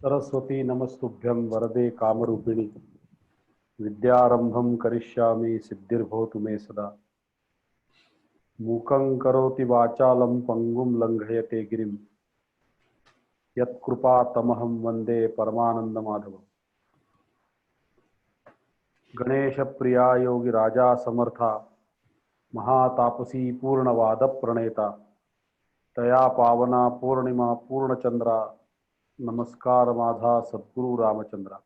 सरस्वती नमस्तुभ्यं वरदे कामरूपिणी विद्यारंभं करिष्यामि सिद्धिर्भवतु मे सदा। मूकं करोति वाचालं पंगुं लंघयते गिरिं यत्कृपातमहं वन्दे परमानन्दमाधवम्। गणेशप्रिया योगी राजा समर्था महातापसी पूर्णवाद प्रणेता तया पावना पूर्णिमा पूर्णचंद्रा नमस्कार माझा सद्गुरु रामचंद्रा।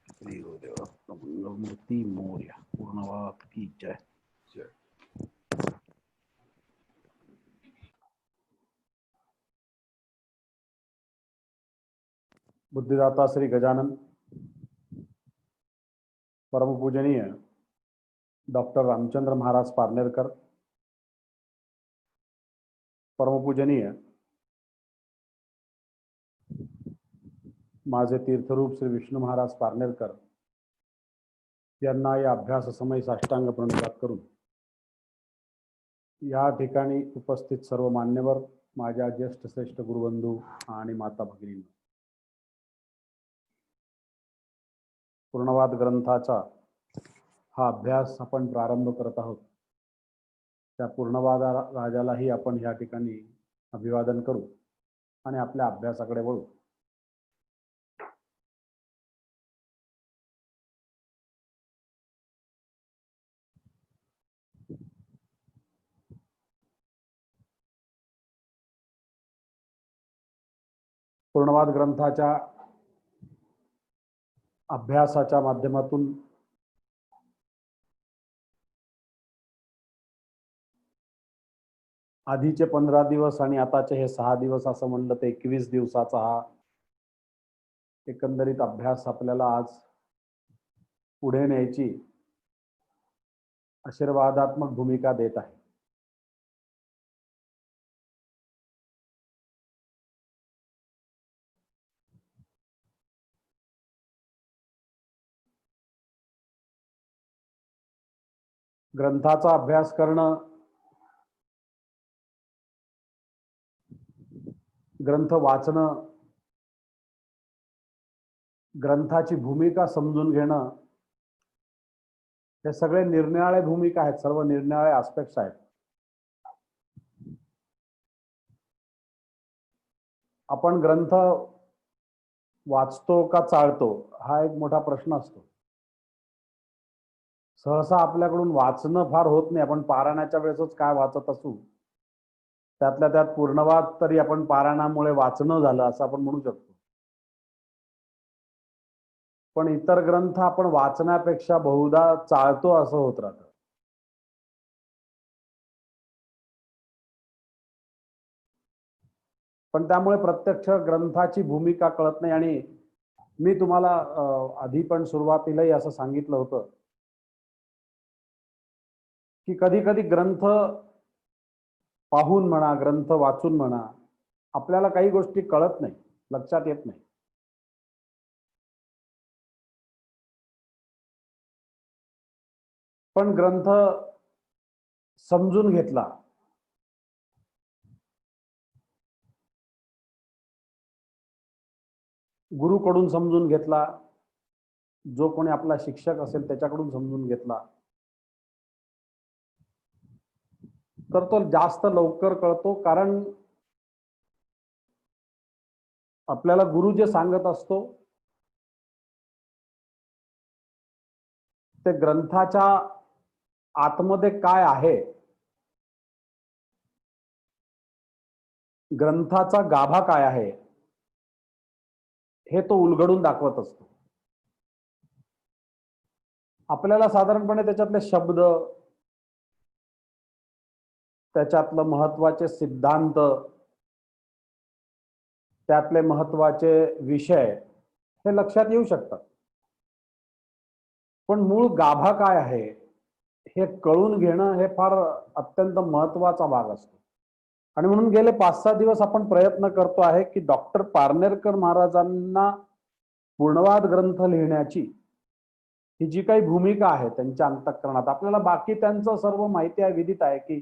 श्री गुरुदेव मूर्ति मौर्य पूर्णवाद की जय। बुद्धिदाता श्री गजानन परम पूजनीय डॉक्टर रामचंद्र महाराज पारनेरकर, परम पूजनीय माझे तीर्थरूप श्री विष्णू महाराज पारनेरकर यांना या अभ्यास समय साष्टांग प्रणिपात करून या ठिकाणी उपस्थित सर्व मान्यवर, माझ्या ज्येष्ठ श्रेष्ठ गुरुबंधू आणि माता भगिनी, पूर्णवाद ग्रंथाचा हा अभ्यास आपण प्रारंभ करत आहोत। त्या पूर्णवाद राजालाही आपण या ठिकाणी अभिवादन करू आणि आपल्या अभ्यासाकडे वळू। पूर्णवाद ग्रंथाच्या अभ्यासाच्या माध्यमातून आधीचे 15 दिवस आणि आताचे हे 6 दिवस असं म्हणलं तर 21 दिवसाचा हा एकंदरीत अभ्यास आपल्याला आज पुढे न्यायची आशीर्वादात्मक भूमिका देत आहे। ग्रंथाचा अभ्यास करणं, ग्रंथ वाचणं, ग्रंथाची भूमिका समजून घेणं, हे सगळे निरनिराळे भूमिका आहेत, सर्व निरनिराळे आस्पेक्ट्स आहेत। आपण ग्रंथ वाचतो का चाळतो हा एक मोठा प्रश्न असतो। सहसा आपल्याकडून वाचणं फार होत नाही, आपण पारायणाच्या वेळेसच काय वाचत असू, त्यातल्या त्यात पूर्णवाद तरी आपण पारायणामुळे वाचणं झालं असं आपण म्हणू शकतो। पण इतर ग्रंथ आपण वाचण्यापेक्षा बहुधा चाळतो असं होत राहतं। पण त्यामुळे प्रत्यक्ष ग्रंथाची भूमिका कळत नाही। आणि मी तुम्हाला आधी पण सुरुवातीलाही असं सांगितलं होतं की कधी कधी ग्रंथ पाहून म्हणा, ग्रंथ वाचून म्हणा, आपल्याला काही गोष्टी कळत नाही, लक्षात येत नाही। पण ग्रंथ समजून घेतला, गुरुकडून समजून घेतला, जो कोणी आपला शिक्षक असेल त्याच्याकडून समजून घेतला, तर तो जास्त लवकर कळतो। कारण आपल्याला गुरु जे सांगत असतो ते ग्रंथाच्या आतमध्ये काय आहे, ग्रंथाचा गाभा काय आहे, हे तो उलगडून दाखवत असतो। आपल्याला साधारणपणे त्याच्यातले शब्द, त्याच्यातलं महत्वाचे सिद्धांत, त्यातले महत्वाचे विषय हे लक्षात येऊ शकतात। पण मूळ गाभा काय आहे हे कळून घेणं हे फार अत्यंत महत्वाचा भाग असतो। आणि म्हणून गेले 5-6 दिवस आपण प्रयत्न करतो आहे की डॉक्टर पारनेरकर महाराजांना पूर्णवाद ग्रंथ लिहिण्याची ही जी काही भूमिका आहे त्यांच्या अंतःकरणात, आपल्याला बाकी त्यांचं सर्व माहिती आहे, विदित आहे की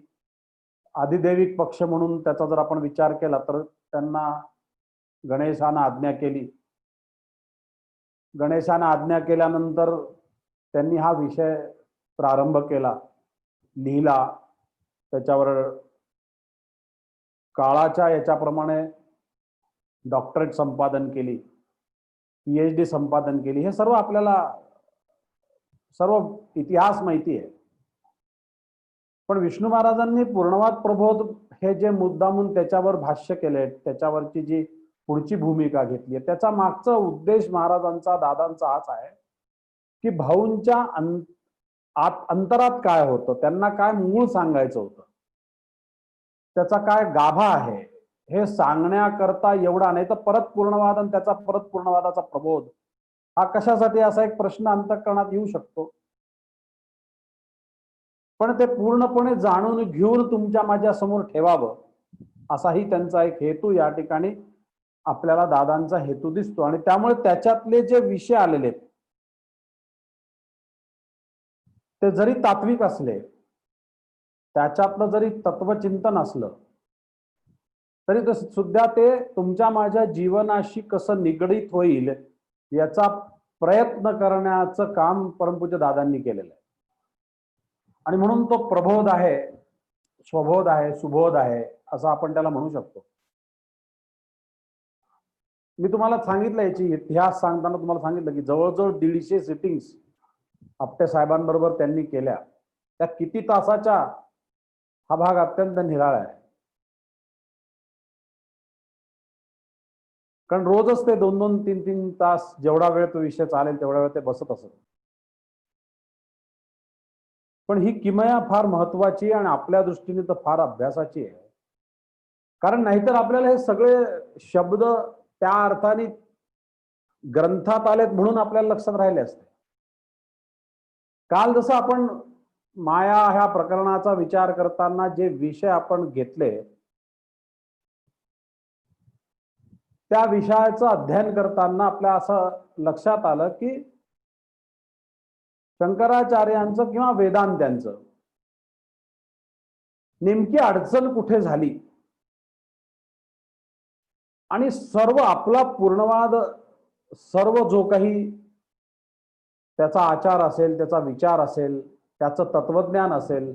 आदिदैविक पक्ष म्हणून त्याचा जर आपण विचार केला तर त्यांना गणेशानं आज्ञा केली. गणेशानं आज्ञा केल्यानंतर त्यांनी हा विषय प्रारंभ केला, लिहिला, त्याच्यावर काळाच्या याच्याप्रमाणे डॉक्टरेट संपादन केली, PhD संपादन केली. हे सर्व आपल्याला सर्व इतिहास माहिती आहे. पण विष्णू महाराजांनी पूर्णवाद प्रबोध हे जे मुद्दामून त्याच्यावर भाष्य केले, त्याच्यावरची जी पुढची भूमिका घेतली, त्याचा मागचा उद्देश महाराजांचा, दादांचा हाच आहे की भाऊंच्या अंतरात काय होतं, त्यांना काय मूळ सांगायचं होतं, त्याचा काय गाभा आहे हे सांगण्याकरता एवढा. नाही तर परत पूर्णवाद आणि त्याचा परत पूर्णवादाचा प्रबोध हा कशासाठी, असा एक प्रश्न अंतःकरणात येऊ शकतो. पण ते पूर्णपणे जाणून घेऊन तुमच्या माझ्या समोर ठेवावं असाही त्यांचा एक हेतू या ठिकाणी आपल्याला दादांचा हेतू दिसतो. आणि त्यामुळे त्याच्यातले जे विषय आलेले आहेत ते जरी तात्विक असले, त्याच्यातलं जरी तत्वचिंतन असलं तरी सुद्धा ते तुमच्या माझ्या जीवनाशी कसं निगडीत होईल याचा प्रयत्न करण्याचं काम परमपूज्य दादांनी केलेलं आहे. आणि म्हणून तो प्रबोध आहे, स्वबोध आहे, सुबोध आहे असं आपण त्याला म्हणू शकतो. मी तुम्हाला सांगितलं, याची इतिहास सांगताना तुम्हाला सांगितलं की जवळजवळ 150 सिटिंग्स आपटे साहेबांबरोबर त्यांनी केल्या. त्या किती तासाच्या, हा भाग अत्यंत निराळा आहे. कारण रोजच ते 2-2, 3-3 तास जेवढा वेळ तो विषय चालेल तेवढा वेळ ते बसत असत. पण ही किमया फार महत्वाची आणि आपल्या दृष्टीने तर फार अभ्यासाची आहे. कारण नाहीतर आपल्याला हे सगळे शब्द त्या अर्थाने ग्रंथात आलेत म्हणून आपल्याला लक्षात राहिले असते. काल जसं आपण माया ह्या प्रकरणाचा विचार करताना जे विषय आपण घेतले, त्या विषयाचं अध्ययन करताना आपल्या असं लक्षात आलं की शंकराचार्यांचं किंवा वेदांत्यांचं नेमकी अडचण कुठे झाली. आणि सर्व आपला पूर्णवाद, सर्व जो काही त्याचा आचार असेल, त्याचा विचार असेल, त्याचं तत्वज्ञान असेल,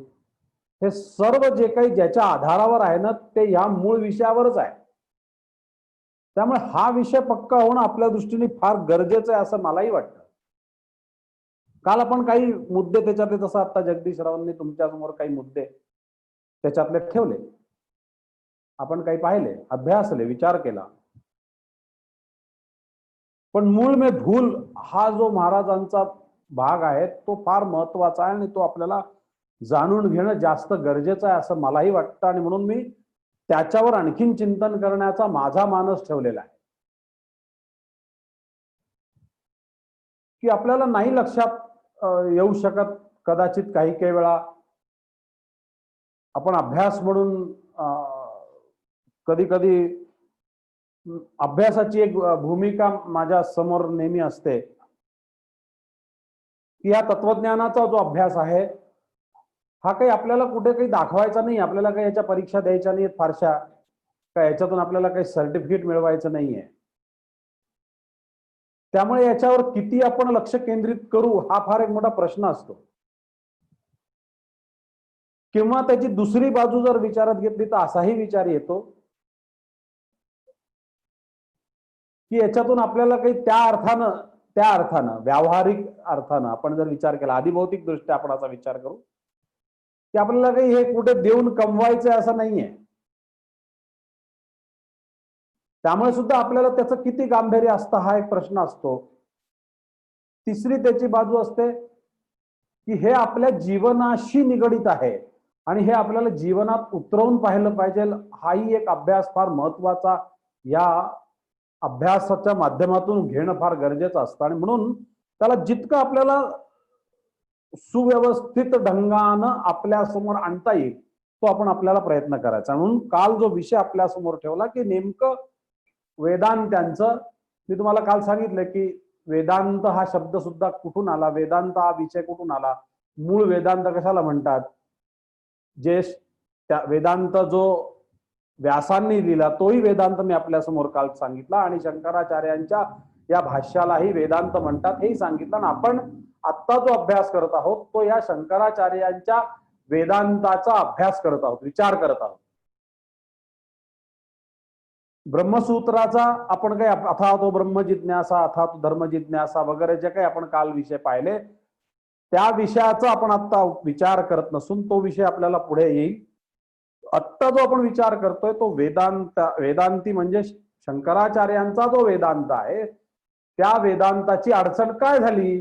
हे सर्व जे काही ज्याच्या आधारावर आहे ना ते ह्या मूळ विषयावरच आहे. त्यामुळे हा विषय पक्का होणं आपल्या दृष्टीने फार गरजेचं आहे असं मलाही वाटतं. काल आपण काही मुद्दे त्याच्यातले, जसं आता जगदीश रावांनी तुमच्या समोर काही मुद्दे त्याच्यातले ठेवले, आपण काही पाहिले, अभ्यासले, विचार केला. पण मूळ में भूल हा जो महाराजांचा भाग आहे तो फार महत्वाचा आहे आणि तो आपल्याला जाणून घेणं जास्त गरजेचं आहे असं मलाही वाटतं. आणि म्हणून मी त्याच्यावर आणखीन चिंतन करण्याचा माझा मानस ठेवलेला आहे की आपल्याला नाही लक्षात येऊ शकत कदाचित काही काही वेळा. आपण अभ्यास म्हणून कधी कधी अभ्यासाची एक भूमिका माझ्या समोर नेहमी असते की या तत्वज्ञानाचा जो अभ्यास आहे हा काही आपल्याला कुठे काही दाखवायचा नाही, आपल्याला काही याच्या परीक्षा द्यायच्या नाहीत फारशा, काय याच्यातून आपल्याला काही सर्टिफिकेट मिळवायचं नाहीये. त्यामुळे याच्यावर किती आपण लक्ष केंद्रित करू हा फार एक मोठा प्रश्न असतो. किंवा त्याची दुसरी बाजू जर विचारात घेतली तर असाही विचार येतो की याच्यातून आपल्याला काही त्या अर्थानं व्यावहारिक अर्थानं आपण जर विचार केला, आदिभौतिक दृष्ट्या आपण असा विचार करू की आपल्याला काही हे कुठे देऊन कमवायचं असं नाहीये. त्यामुळे सुद्धा आपल्याला त्याचं किती गांभीर्य असतं हा एक प्रश्न असतो. तिसरी त्याची बाजू असते की हे आपल्या जीवनाशी निगडित आहे आणि हे आपल्याला जीवनात उतरवून पाहिलं पाहिजे. हाही एक अभ्यास फार महत्वाचा या अभ्यासाच्या माध्यमातून घेणं फार गरजेचं असतं. आणि म्हणून त्याला जितकं आपल्याला सुव्यवस्थित ढंगानं आपल्या समोर आणता येईल तो आपण आपल्याला प्रयत्न करायचा. म्हणून काल जो विषय आपल्या समोर ठेवला की नेमकं वेदांत्यांचं, मी तुम्हाला काल सांगितलं की वेदांत हा शब्द सुद्धा कुठून आला, वेदांत हा विषय कुठून आला, मूळ वेदांत कशाला म्हणतात, जे त्या वेदांत जो व्यासांनी लिहिला तोही वेदांत मी आपल्या समोर काल सांगितला, आणि शंकराचार्यांच्या या भाष्यालाही वेदांत म्हणतात हेही सांगितलं. आणि आपण आत्ता जो अभ्यास करत आहोत तो या शंकराचार्यांच्या वेदांताचा अभ्यास करत आहोत, विचार करत आहोत. ब्रह्मसूत्राचा आपण काही अथा तो ब्रह्मजिज्ञासा, अथा तो धर्मजिज्ञासा वगैरे जे काही आपण काल विषय पाहिले त्या विषयाचा आपण आता विचार करत नसून तो विषय आपल्याला पुढे येईल. आत्ता जो आपण विचार करतोय तो वेदांती म्हणजे शंकराचार्यांचा जो वेदांत आहे त्या वेदांताची अडचण काय झाली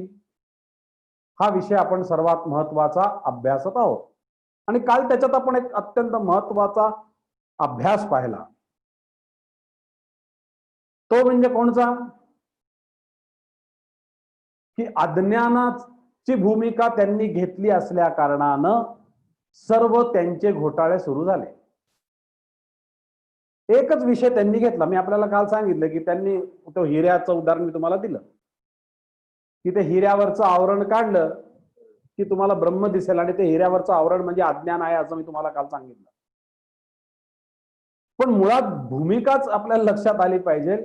हा विषय आपण सर्वात महत्वाचा अभ्यासत आहोत. आणि काल त्याच्यात आपण एक अत्यंत महत्वाचा अभ्यास पाहिला, तो म्हणजे कोणचा, की अज्ञानाची भूमिका त्यांनी घेतली असल्या कारणानं सर्व त्यांचे घोटाळे सुरू झाले. एकच विषय त्यांनी घेतला. मी आपल्याला काल सांगितलं की त्यांनी तो हिऱ्याचं उदाहरण मी तुम्हाला दिलं, की ते हिऱ्यावरचं आवरण काढलं की तुम्हाला ब्रह्म दिसेल, आणि ते हिऱ्यावरचं आवरण म्हणजे अज्ञान आहे असं मी तुम्हाला काल सांगितलं. पण मुळात भूमिकाच आपल्याला लक्षात आली पाहिजे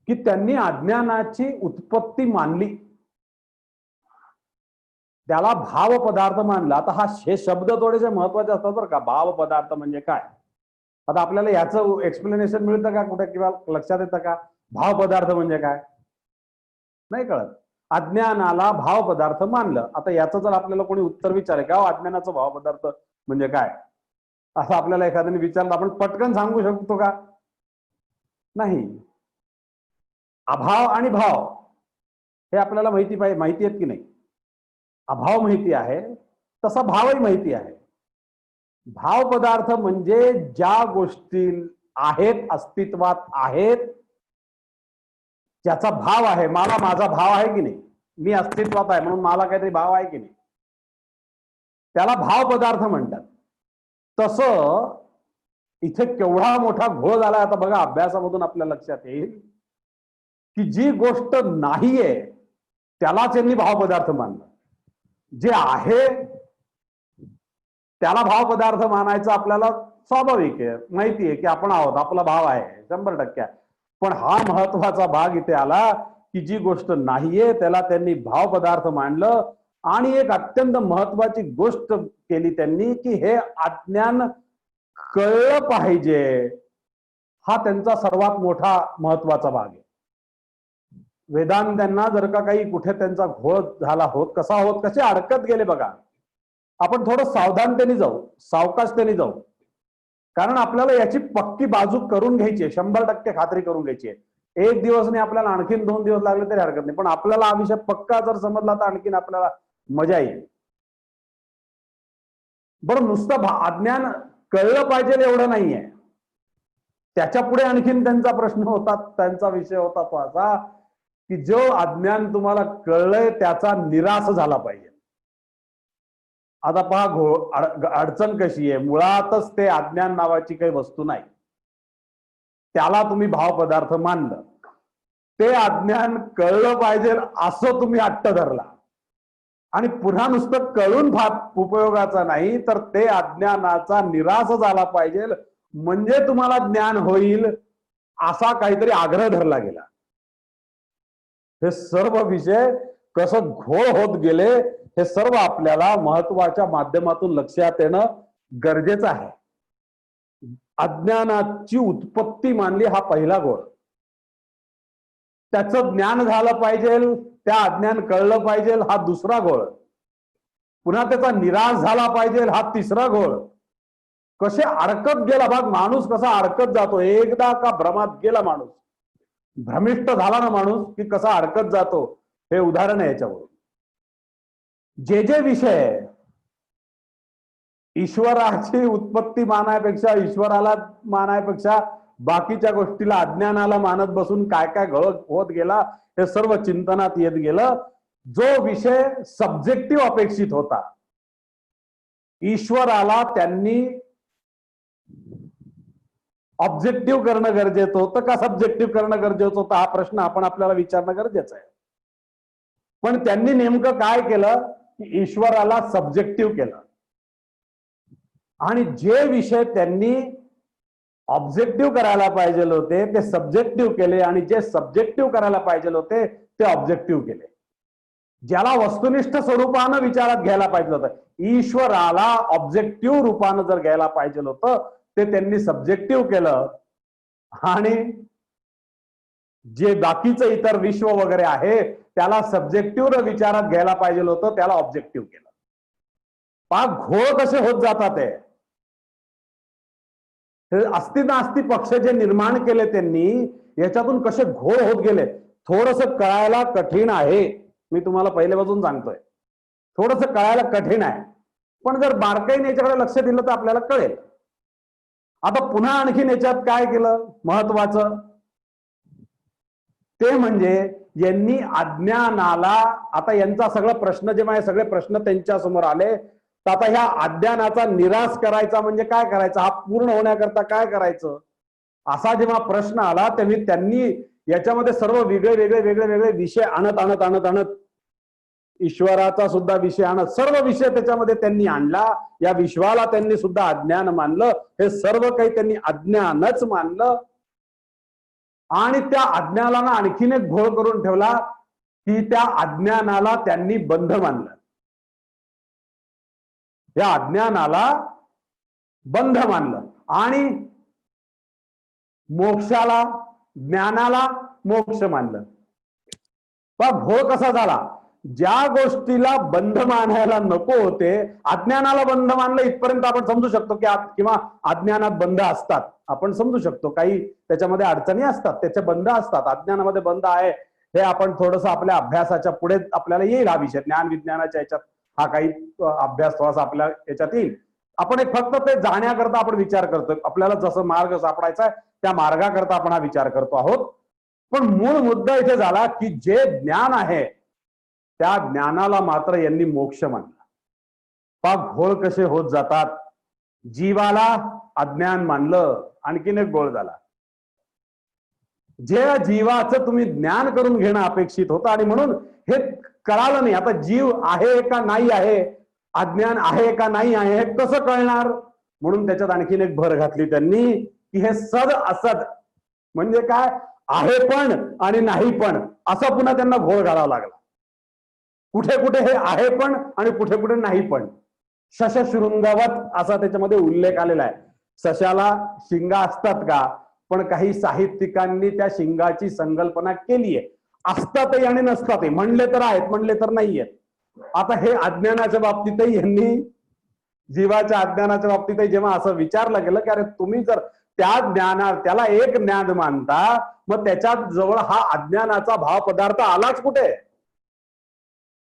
की त्यांनी अज्ञानाची उत्पत्ती मानली, त्याला भाव पदार्थ मानला. आता हे शब्द थोडेसे महत्वाचे असतात बरं का. भाव पदार्थ म्हणजे काय, आता आपल्याला याचं एक्सप्लेनेशन मिळतं का कुठे, किंवा लक्षात येतं का भाव पदार्थ म्हणजे काय, नाही कळत. अज्ञानाला भाव पदार्थ मानलं. आता याचं जर आपल्याला कोणी उत्तर विचारलं का अज्ञानाचा भाव पदार्थ म्हणजे काय, असं आपल्याला एखाद्याने विचारलं, आपण पटकन सांगू शकतो का, नाही. अभाव आणि भाव हे आपल्याला माहिती आहेत की नाही. अभाव माहिती आहे तसा भावही माहिती आहे. भाव पदार्थ म्हणजे ज्या गोष्टी आहेत, अस्तित्वात आहेत, ज्याचा भाव आहे. मला माझा भाव आहे की नाही, मी अस्तित्वात आहे म्हणून मला काहीतरी भाव आहे की नाही, त्याला भाव पदार्थ म्हणतात. तसं इथे केवढा मोठा घोळ झाला आता बघा. अभ्यासामधून आपल्या लक्षात येईल की जी गोष्ट नाहीये त्यालाच यांनी भाव पदार्थ मानलं. जे आहे त्याला भाव पदार्थ मानायचं आपल्याला स्वाभाविक आहे, माहिती आहे की आपण आहोत, आपला भाव आहे 100%. पण हा महत्वाचा भाग इथे आला की जी गोष्ट नाहीये त्याला त्यांनी भाव पदार्थ मानलं. आणि एक अत्यंत महत्वाची गोष्ट केली त्यांनी की हे अज्ञान कळलं पाहिजे. हा त्यांचा सर्वात मोठा महत्वाचा भाग आहे. वेदांत्यांना जर का काही कुठे त्यांचा घोळ झाला होत, कसे अडकत गेले बघा. आपण थोडं सावधानतेने जाऊ, सावकाशतेने जाऊ, कारण आपल्याला याची पक्की बाजू करून घ्यायची आहे, 100% खात्री करून घ्यायची आहे. एक दिवस नाही, आपल्याला आणखीन 2 दिवस लागले तरी हरकत नाही, पण आपल्याला हा विषय पक्का जर समजला तर आणखीन आपल्याला मजा येईल. बरं, नुसतं अज्ञान कळलं पाहिजे एवढं नाहीये, त्याच्या पुढे आणखीन त्यांचा प्रश्न होता, त्यांचा विषय होता तो असा की जो अज्ञान तुम्हाला कळलंय त्याचा निराश झाला पाहिजे. आता पहा अडचण कशी आहे, मुळातच ते अज्ञान नावाची काही वस्तू नाही, त्याला तुम्ही भाव पदार्थ मानलं. ते अज्ञान कळलं पाहिजे असं तुम्ही हट्ट धरला, आणि पुन्हा नुसतं कळून उपयोगाचा नाही तर ते अज्ञानाचा निराश झाला पाहिजे म्हणजे तुम्हाला ज्ञान होईल असा काहीतरी आग्रह धरला गेला. हे सर्व विषय कसं घोळ होत गेले हे सर्व आपल्याला महत्वाच्या माध्यमातून लक्षात येणं गरजेचं आहे. अज्ञानाची उत्पत्ती मानली हा पहिला घोळ, त्याचं ज्ञान झालं पाहिजे, त्या अज्ञान कळलं पाहिजे हा दुसरा घोळ, पुन्हा त्याचा निराश झाला पाहिजे हा तिसरा घोळ. कसे अडकत गेला भाग, माणूस कसा अडकत जातो. एकदा का भ्रमात गेला माणूस, भ्रमिष्ट झाला ना माणूस की कसा अडकत जातो हे उदाहरण आहे याच्यावर. जे विषय ईश्वराची उत्पत्ती मानायपेक्षा, ईश्वराला मानायपेक्षा बाकीच्या गोष्टीला अज्ञानाला मानत बसून काय काय घोळ होत गेला हे सर्व चिंतनात येत गेलं. जो विषय सब्जेक्टिव्ह अपेक्षित होता, ईश्वराला त्यांनी ऑब्जेक्टिव्ह करणं गरजेचं होतं का सब्जेक्टिव्ह करणं गरजेचं होतं, हा प्रश्न आपण आपल्याला विचारणं गरजेचं आहे. पण त्यांनी नेमकं काय केलं की ईश्वराला सब्जेक्टिव्ह केलं. आणि जे विषय त्यांनी ऑब्जेक्टिव्ह करायला पाहिजे होते ते सब्जेक्टिव्ह केले, आणि जे सब्जेक्टिव्ह करायला पाहिजे होते ते ऑब्जेक्टिव्ह केले. ज्याला वस्तुनिष्ठ स्वरूपानं विचारात घ्यायला पाहिजे होतं, ईश्वराला ऑब्जेक्टिव्ह रूपानं जर घ्यायला पाहिजे होतं ते त्यांनी सब्जेक्टिव्ह केलं, आणि जे बाकीचं इतर विश्व वगैरे आहे त्याला सब्जेक्टिव्ह विचारात घ्यायला पाहिजे होतं, त्याला ऑब्जेक्टिव्ह केलं. घोळ कसे होत जातात हे अस्ति नास्ति पक्ष जे निर्माण केले त्यांनी, याच्यातून कसे घोळ होत गेले थोडस कळायला कठीण आहे. मी तुम्हाला पहिल्यापासून सांगतोय, थोडस कळायला कठीण आहे, पण जर बारकाईने याच्याकडे लक्ष दिलं तर आपल्याला कळेल. आता पुन्हा आणखीन याच्यात काय केलं महत्वाचं, ते म्हणजे यांनी अज्ञानाला, आता यांचा सगळा प्रश्न जेव्हा सगळे प्रश्न त्यांच्या समोर आले, तर आता ह्या अज्ञानाचा निराश करायचा म्हणजे काय करायचं, हा पूर्ण होण्याकरता काय करायचं, असा जेव्हा प्रश्न आला तेव्हा त्यांनी याच्यामध्ये सर्व वेगळे वेगळे वेगळे वेगळे विषय आणत आणत आणत आणत ईश्वराचा सुद्धा विषय आणत सर्व विषय त्याच्यामध्ये त्यांनी आणला. या विश्वाला त्यांनी सुद्धा अज्ञान मानलं, हे सर्व काही त्यांनी अज्ञानच मानलं, आणि त्या अज्ञानाला आणखीन एक घोळ करून ठेवला की त्या अज्ञानाला त्यांनी बंध मानलं. या अज्ञानाला बंध मानलं आणि मोक्षाला, ज्ञानाला मोक्ष मानलं. पण घोळ कसा झाला, ज्या गोष्टीला बंध मानायला नको होते अज्ञानाला बंध मानलं, इथपर्यंत आपण समजू शकतो की किंवा अज्ञानात बंध असतात, आपण समजू शकतो काही त्याच्यामध्ये अडचणी असतात, त्याचे बंध असतात, अज्ञानामध्ये बंध आहे, हे आपण थोडस आपल्या अभ्यासाच्या पुढे आपल्याला येईल. हा विषय ज्ञान विज्ञानाच्या याच्यात हा काही अभ्यास थोडासा आपल्या याच्यात येईल. आपण एक फक्त ते जाण्याकरता आपण विचार करतोय, आपल्याला जसं मार्ग सापडायचा आहे त्या मार्गाकरता आपण हा विचार करतो आहोत. पण मूळ मुद्दा इथे झाला की जे ज्ञान आहे त्या ज्ञानाला मात्र यांनी मोक्ष मानला. घोळ कसे होत जातात, जीवाला अज्ञान मानलं, आणखीन एक घोळ झाला. जे जीवाचं तुम्ही ज्ञान करून घेणं अपेक्षित होतं आणि म्हणून हे कळालं नाही. आता जीव आहे का नाही आहे, अज्ञान आहे का नाही आहे, हे कसं कळणार, म्हणून त्याच्यात आणखीन एक भर घातली त्यांनी की हे सद असद म्हणजे काय, आहे पण आणि नाही पण, असा पुन्हा त्यांना घोळ घालावा लागला. कुठे कुठे हे आहे पण आणि कुठे कुठे नाही पण, शशशृंगवत असा त्याच्यामध्ये उल्लेख आलेला आहे. सशाला शिंगा असतात का, पण काही साहित्यिकांनी त्या शिंगाची संकल्पना केली आहे, असतातही आणि नसतातही, म्हणले तर आहेत म्हणले तर नाहीयेत. आता हे अज्ञानाच्या बाबतीतही यांनी, जीवाच्या अज्ञानाच्या बाबतीतही जेव्हा असं विचारलं गेलं की अरे तुम्ही जर त्या ज्ञाना त्याला एक ज्ञान मानता, मग त्याच्यात जवळ हा अज्ञानाचा भाव पदार्थ आलाच कुठे,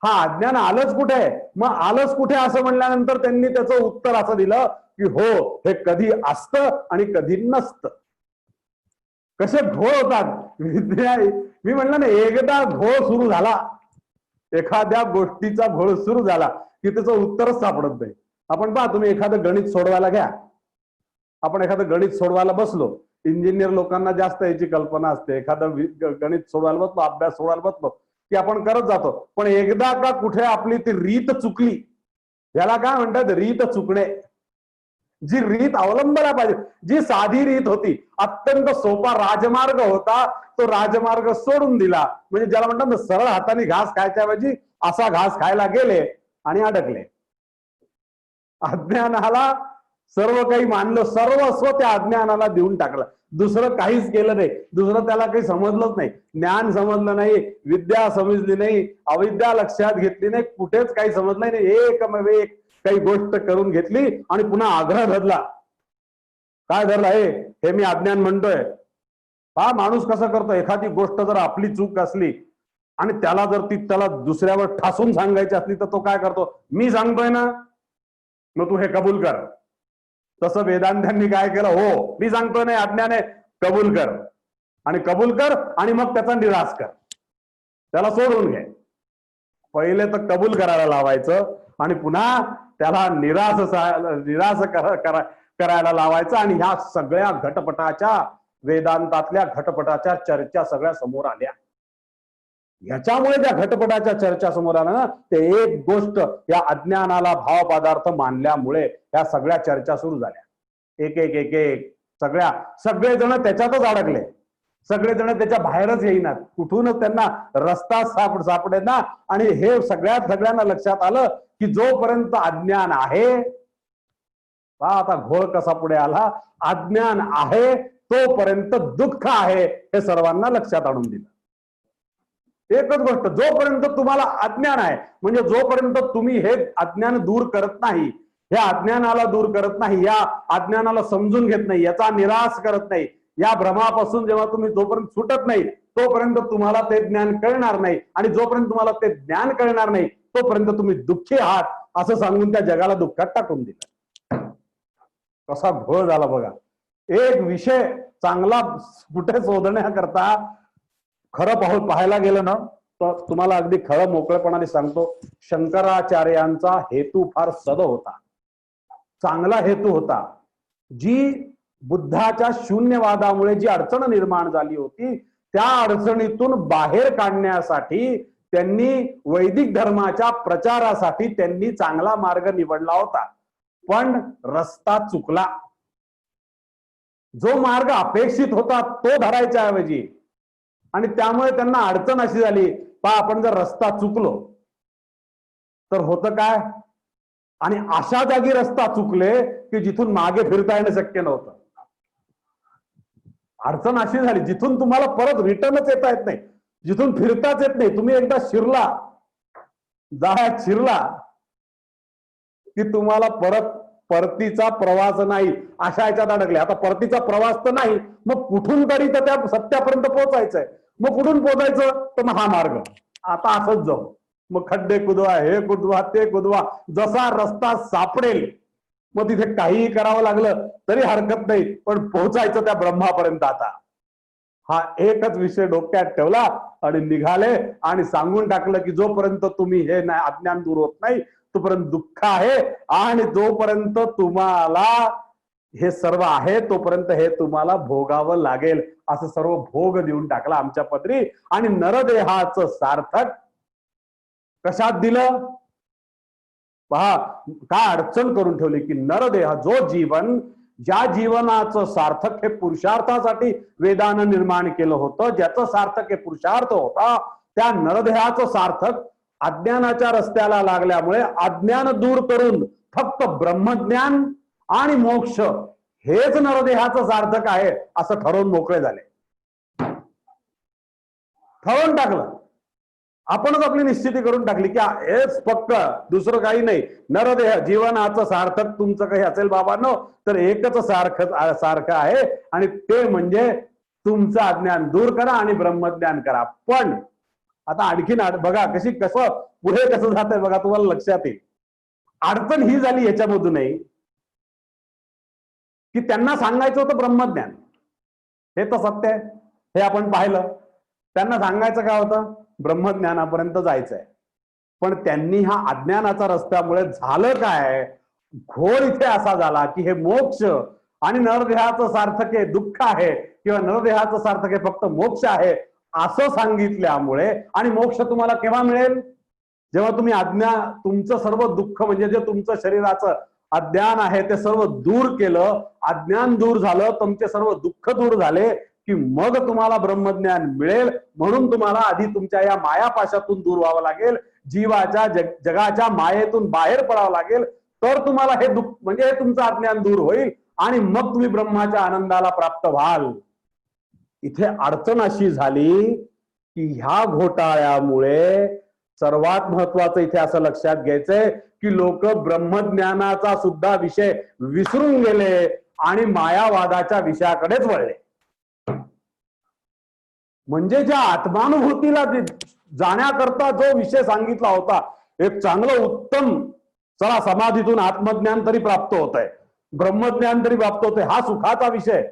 हा अज्ञान आलंच कुठे, मग आलंच कुठे असं म्हणल्यानंतर त्यांनी त्याचं उत्तर असं दिलं की हो, हे कधी असतं आणि कधी नसतं. कसे घोळ होतात मी म्हणलं ना, एकदा घोळ सुरू झाला, एखाद्या गोष्टीचा घोळ सुरू झाला की त्याचं उत्तरच सापडत नाही. आपण पहा, तुम्ही एखादं गणित सोडवायला घ्या, आपण एखादं गणित सोडवायला बसलो, इंजिनियर लोकांना जास्त याची कल्पना असते, एखादं गणित सोडवायला बसलो, अभ्यास सोडवायला बसलो की आपण करत जातो, पण एकदा का कुठे आपली ती रीत चुकली, याला काय म्हणतात रीत चुकणे, जी रीत अवलंबायला पाहिजे, जी साधी रीत होती, अत्यंत सोपा राजमार्ग होता, तो राजमार्ग सोडून दिला, म्हणजे ज्याला म्हणतात ना सरळ हाताने घास खायच्या ऐवजी असा घास खायला गेले आणि अडकले. अज्ञानाला सर्व काही मानलं, सर्वस्व त्या अज्ञानाला देऊन टाकलं, दुसरं काहीच केलं नाही, दुसरं त्याला काही समजलंच नाही, ज्ञान समजलं नाही, विद्या समजली नाही, अविद्या लक्षात घेतली नाही, कुठेच काही समजलं नाही, एकमेव एक काही गोष्ट करून घेतली आणि पुन्हा आग्रह धरला. काय धरला, हे मी अज्ञान म्हणतोय. हा माणूस कसा करतो, एखादी गोष्ट जर आपली चूक असली आणि त्याला जर ती त्याला दुसऱ्यावर ठासून सांगायची असली तर तो काय करतो, मी सांगतोय ना मग तू हे कबूल कर. तसं वेदांतांनी काय केलं, हो मी सांगतोय ना अज्ञान आहे, कबूल कर, आणि कबूल कर आणि मग त्याचा निराश कर, त्याला सोडून घे. पहिले तर कबूल करायला लावायचं आणि पुन्हा त्याला निराश करायला लावायचं, आणि ह्या सगळ्या घटपटाच्या, वेदांतातल्या घटपटाच्या चर्चा सगळ्या समोर आल्या. याच्यामुळे ज्या घटपटाच्या चर्चा समोर आल्या ना, ते एक गोष्ट या अज्ञानाला भाव पदार्थ मानल्यामुळे या सगळ्या चर्चा सुरू झाल्या. एक एक एक एक सगळेजण त्याच्यातच अडकले, सगळेजण त्याच्या बाहेरच येईनात, कुठूनच त्यांना रस्ता सापडे ना. आणि हे सगळ्यांना लक्षात आलं की जोपर्यंत अज्ञान आहे, आता घोळ कसा पुढे आला, अज्ञान आहे तोपर्यंत दुःख आहे हे सर्वांना लक्षात आणून दिलं. एकच गोष्ट, जोपर्यंत तुम्हाला अज्ञान आहे, म्हणजे जोपर्यंत तुम्ही हे अज्ञान दूर करत नाही, या अज्ञानाला दूर करत नाही, या अज्ञानाला समजून घेत नाही, याचा निराश करत नाही, या भ्रमापासून जेव्हा तुम्ही जोपर्यंत सुटत नाही तोपर्यंत तुम्हाला ते ज्ञान कळणार नाही. आणि जोपर्यंत तुम्हाला ते ज्ञान कळणार नाही तोपर्यंत तुम्ही दुःखी आहात असं सांगून त्या जगाला दुःखात टाकून दिलं. कसा घोळ झाला बघा. एक विषय चांगला कुठे शोधण्याकरता खरं पाहायला गेलं ना, तर तुम्हाला अगदी खरं मोकळेपणाने सांगतो, शंकराचार्यांचा हेतू फार सद होता, चांगला हेतू होता. जी बुद्धाच्या शून्यवादामुळे जी अडचण निर्माण झाली होती, त्या अडचणीतून बाहेर काढण्यासाठी त्यांनी वैदिक धर्माच्या प्रचारासाठी त्यांनी चांगला मार्ग निवडला होता. पण रस्ता चुकला. जो मार्ग अपेक्षित होता तो धरायच्या ऐवजी, आणि त्यामुळे त्यांना अडचण अशी झाली, आपण जर रस्ता चुकलो तर होतं काय, आणि अशा जागी रस्ता चुकले की जिथून मागे फिरता येणं शक्य नव्हतं. अडचण अशी झाली जिथून तुम्हाला परत रिटर्नच येता येत नाही, जिथून फिरताच येत नाही. तुम्ही एकदा जाळ्यात शिरला की तुम्हाला परतीचा प्रवास नाही, अशा याच्यात अडकले. आता परतीचा प्रवास तर नाही, मग कुठून तरी तर त्या सत्यापर्यंत पोहोचायचंय. मग कुठून पोहोचायचं, तर मग हा मार्ग, आता असंच जाऊ. मग खड्डे कुदवा, हे कुदवा, ते कुदवा, जसा रस्ता सापडेल मग तिथे काहीही करावं लागलं तरी हरकत नाही, पण पोहोचायचं त्या ब्रह्मापर्यंत. आता हा एकच विषय डोक्यात ठेवला आणि निघाले आणि सांगून टाकलं की जोपर्यंत तुम्ही हे अज्ञान दूर होत नाही तोपर्यंत दुःख आहे, आणि जोपर्यंत तुम्हाला हे सर्व आहे तोपर्यंत हे तुम्हाला भोगावं लागेल, असं सर्व भोग देऊन टाकला आमच्या पदरी. आणि नरदेहाचं सार्थक कशात दिलं पहा, काय अडचण करून ठेवली की नरदेह, जो जीवन, ज्या जीवनाचं सार्थक हे पुरुषार्थासाठी वेदानं निर्माण केलं होतं, ज्याचं सार्थक हे पुरुषार्थ होता, त्या नरदेहाचं सार्थक अज्ञानाच्या रस्त्याला लागल्यामुळे अज्ञान दूर करून फक्त ब्रह्मज्ञान आणि मोक्ष हेच नरदेहाचं सार्थक आहे असं ठरवून मोकळे झाले. ठरवून टाकलं, आपणच आपली निश्चिती करून टाकली की हेच फक्त, दुसरं काही नाही. नरदेह जीवनाचं सार्थक तुमचं काही असेल बाबांनो तर एकच सारखं आहे, आणि ते म्हणजे तुमचं अज्ञान दूर करा आणि ब्रह्मज्ञान करा. पण आता आणखीन बघा कसं पुढे कसं जात आहे बघा, तुम्हाला लक्षात येईल. अडचण ही झाली याच्यामधूनही की त्यांना सांगायचं होतं ब्रह्मज्ञान, हे तर सत्य आहे, हे आपण पाहिलं. त्यांना सांगायचं काय होतं, ब्रह्मज्ञानापर्यंत जायचंय. पण त्यांनी हा अज्ञानाचा रस्त्यामुळे झालं काय, घोर इथे असा झाला की हे मोक्ष आणि नरदेहाचं सार्थक हे दुःख आहे, किंवा नरदेहाचं सार्थक हे फक्त मोक्ष आहे असं सांगितल्यामुळे, आणि मोक्ष तुम्हाला केव्हा मिळेल, जेव्हा तुम्ही तुमचं सर्व दुःख म्हणजे जे तुमचं शरीराचं अज्ञान आहे ते सर्व दूर केलं, अज्ञान दूर झालं, तुमचे सर्व दुःख दूर झाले की मग तुम्हाला ब्रह्मज्ञान मिळेल. म्हणून तुम्हाला आधी तुमच्या या मायापाशातून दूर व्हावं लागेल, जीवाच्या जगाच्या मायेतून बाहेर पडावं लागेल, तर तुम्हाला हे दुःख म्हणजे हे तुमचं अज्ञान दूर होईल आणि मग तुम्ही ब्रह्माच्या आनंदाला प्राप्त व्हाल. इथे अडचण अशी झाली की ह्या घोटाळ्यामुळे सर्वात महत्वाचं इथे असं लक्षात घ्यायचंय की लोक ब्रह्मज्ञानाचा सुद्धा विषय विसरून गेले आणि मायावादाच्या विषयाकडेच वळले. म्हणजे ज्या आत्मानुभूतीला जाण्याकरता जो विषय सांगितला होता, एक चांगलं उत्तम, चला समाधीतून आत्मज्ञान तरी प्राप्त होत आहे, ब्रह्मज्ञान तरी प्राप्त होते, हा सुखाचा विषय,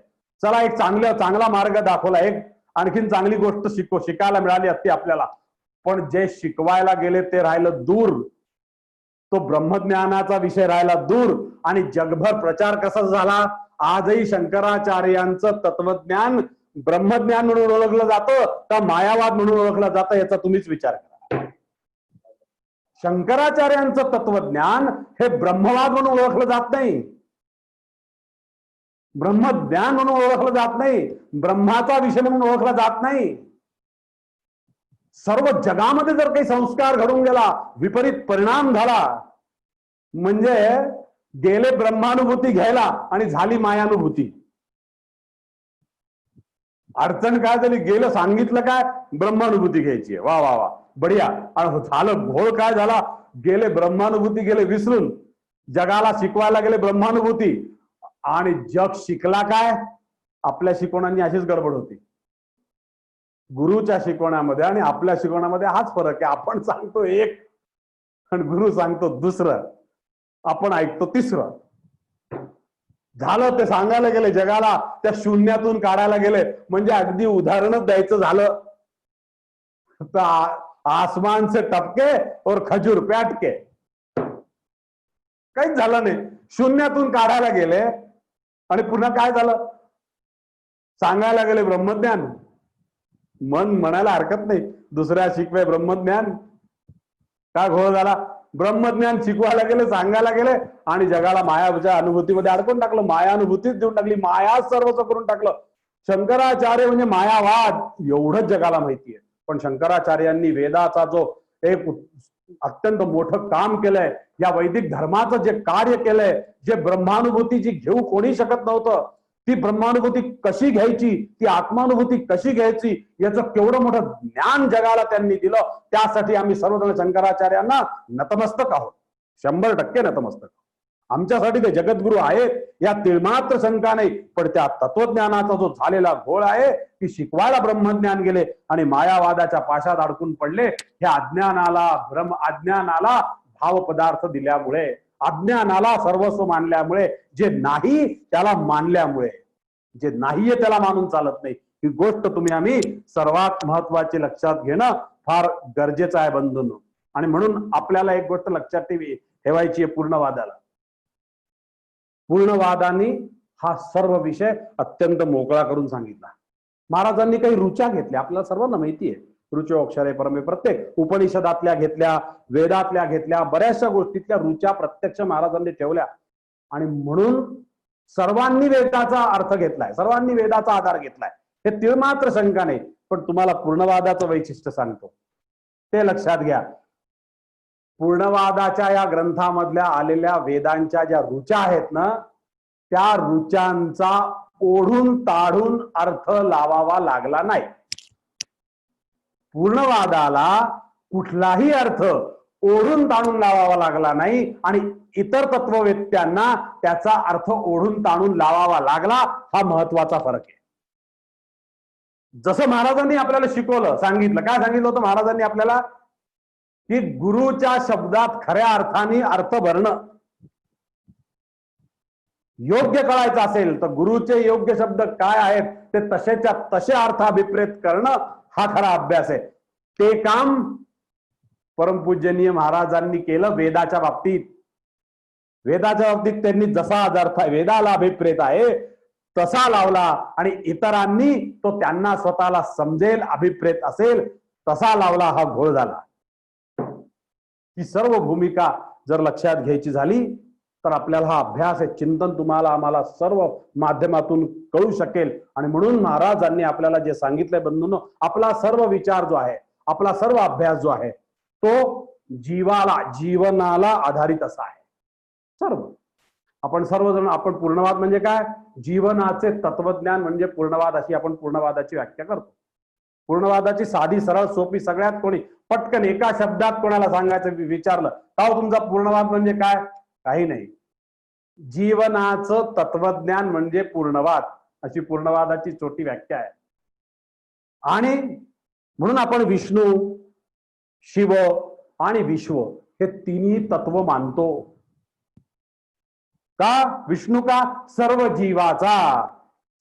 चला एक चांगला मार्ग दाखवला, एक आणखीन चांगली गोष्ट शिकायला मिळाली असती आपल्याला. पण जे शिकवायला गेले ते राहिलं दूर, तो ब्रह्मज्ञानाचा विषय राहिला दूर. आणि जगभर प्रचार कसा झाला, आजही शंकराचार्यांचं तत्वज्ञान ब्रह्मज्ञान म्हणून ओळखलं जातं का मायावाद म्हणून ओळखलं जातं, याचा तुम्हीच विचार करा. शंकराचार्यांचं तत्वज्ञान हे ब्रह्मवाद म्हणून ओळखलं जात नाही, ब्रह्मज्ञान म्हणून ओळखलं जात नाही, ब्रह्माचा विषय म्हणून ओळखला जात नाही. सर्व जगामध्ये जर काही संस्कार घडून गेला, विपरीत परिणाम झाला, म्हणजे गेले ब्रह्मानुभूती घ्यायला आणि झाली मायानुभूती. अडचण काय झाली, गेलं सांगितलं काय, ब्रह्मानुभूती घ्यायची, वा वा वा बढिया. आणि झालं घोळ काय झाला, गेले ब्रह्मानुभूती गेले विसरून, जगाला शिकवायला गेले ब्रह्मानुभूती, आणि जग शिकला काय, आपल्या शिकवणांनी अशीच गडबड होती. गुरुच्या शिकवण्यामध्ये आणि आपल्या शिकवण्यामध्ये हाच फरक आहे. आपण सांगतो एक आणि गुरु सांगतो दुसरं, आपण ऐकतो तिसरं. झालं ते सांगायला गेले जगाला, त्या शून्यातून काढायला गेले, म्हणजे अगदी उदाहरणच द्यायचं झालं तर आसमान से टपके और खजूर प्याटके, काहीच झालं नाही. शून्यातून काढायला गेले आणि पुन्हा काय झालं, सांगायला गेले ब्रह्मज्ञान. मन म्हणायला हरकत नाही, दुसऱ्या शिकवे ब्रह्मज्ञान. काय घोळ झाला, ब्रह्मज्ञान शिकवायला गेले, सांगायला गेले आणि जगाला मायाच्या अनुभूतीमध्ये अडकून टाकलं, माया अनुभूतीच देऊन टाकली, माया सर्वच करून टाकलं. शंकराचार्य म्हणजे मायावाद एवढंच जगाला माहितीये. पण शंकराचार्यांनी वेदाचा जो एक अत्यंत मोठं काम केलंय, या वैदिक धर्माचं जे कार्य केलंय, जे ब्रह्मानुभूती जी घेऊ कोणी शकत नव्हतं, ती ब्रह्मानुभूती कशी घ्यायची, ती आत्मानुभूती कशी घ्यायची, याचं केवढं मोठं ज्ञान जगाला त्यांनी दिलं. त्यासाठी आम्ही सर्वजण शंकराचार्यांना नतमस्तक आहोत, 100% नतमस्तक. आमच्यासाठी ते जगद्गुरु आहेत, या तिळमात्र शंका नाही. पण त्या तत्वज्ञानाचा जो झालेला घोळ आहे, की शिकवायला ब्रह्मज्ञान गेले आणि मायावादाच्या पाशात अडकून पडले. ह्या अज्ञानाला भाव पदार्थ दिल्यामुळे, अज्ञानाला सर्वस्व मानल्यामुळे, जे नाही त्याला मानल्यामुळे, जे नाहीये त्याला मानून चालत नाही. ही गोष्ट तुम्ही आम्ही सर्वात महत्वाची लक्षात घेणं फार गरजेचं आहे बंधूंनो. आणि म्हणून आपल्याला एक गोष्ट लक्षात ठेवायची आहे, पूर्णवादांनी हा सर्व विषय अत्यंत मोकळा करून सांगितला. महाराजांनी काही रुचा घेतल्या, आपल्याला सर्वांना माहिती आहे. रुचो अक्षरे परमे, प्रत्येक उपनिषदातल्या घेतल्या, वेदातल्या घेतल्या, बऱ्याचशा गोष्टीतल्या रुचा प्रत्यक्ष महाराजांनी ठेवल्या. आणि म्हणून सर्वांनी वेदाचा अर्थ घेतलाय, सर्वांनी वेदाचा आधार घेतलाय, हे तिळमात्र शंका नाही. पण तुम्हाला पूर्णवादाचं वैशिष्ट्य सांगतो, ते लक्षात घ्या. पूर्णवादाच्या या ग्रंथामधल्या आलेल्या वेदांच्या ज्या रुचा आहेत ना, त्या रुचांचा ओढून ताढून अर्थ लावावा लागला नाही. पूर्णवादाला कुठलाही अर्थ ओढून ताणून लावावा लागला नाही आणि इतर तत्ववेत्यांना त्याचा अर्थ ओढून ताणून लावावा लागला. हा महत्वाचा फरक आहे. जसं महाराजांनी आपल्याला शिकवलं, सांगितलं, काय सांगितलं होतं महाराजांनी आपल्याला, की गुरुच्या शब्दात खऱ्या अर्थाने अर्थ भरणं, योग्य कळायचं असेल तर गुरुचे योग्य शब्द काय आहेत ते तसेच्या तसे अर्थाभिप्रेत करणं हा खरा अभ्यास आहे. ते काम परमपूजनीय महाराजांनी केलं वेदाच्या बाबतीत. वेदाच्या बाबतीत त्यांनी जसा अर्थ वेदाला अभिप्रेत आहे तसा लावला आणि इतरांनी तो त्यांना स्वतःला समजेल अभिप्रेत असेल तसा लावला. हा घोळ झाला. ही सर्व भूमिका जर लक्षात घ्यायची झाली तर आपल्याला हा अभ्यास आहे, चिंतन तुम्हाला आम्हाला सर्व माध्यमातून कळू शकेल. आणि म्हणून महाराजांनी आपल्याला जे सांगितलंय बंधूंनो, आपला सर्व विचार जो आहे, आपला सर्व अभ्यास जो आहे तो जीवनाला आधारित असा आहे. सर्व आपण सर्वजण आपण पूर्णवाद म्हणजे काय, जीवनाचे तत्वज्ञान म्हणजे पूर्णवाद, अशी आपण पूर्णवादाची व्याख्या करतो. पूर्णवादाची साधी सरळ सोपी, सगळ्यात कोणी पटकन एका शब्दात कोणाला सांगायचं विचारलं का तुमचा पूर्णवाद म्हणजे काय, काही नाही. जीवनाचं तत्वज्ञान म्हणजे पूर्णवाद, अशी पूर्णवादाची छोटी व्याख्या आहे. आणि म्हणून आपण विष्णू, शिव आणि विश्व हे तिन्ही तत्व मानतो. का विष्णू, का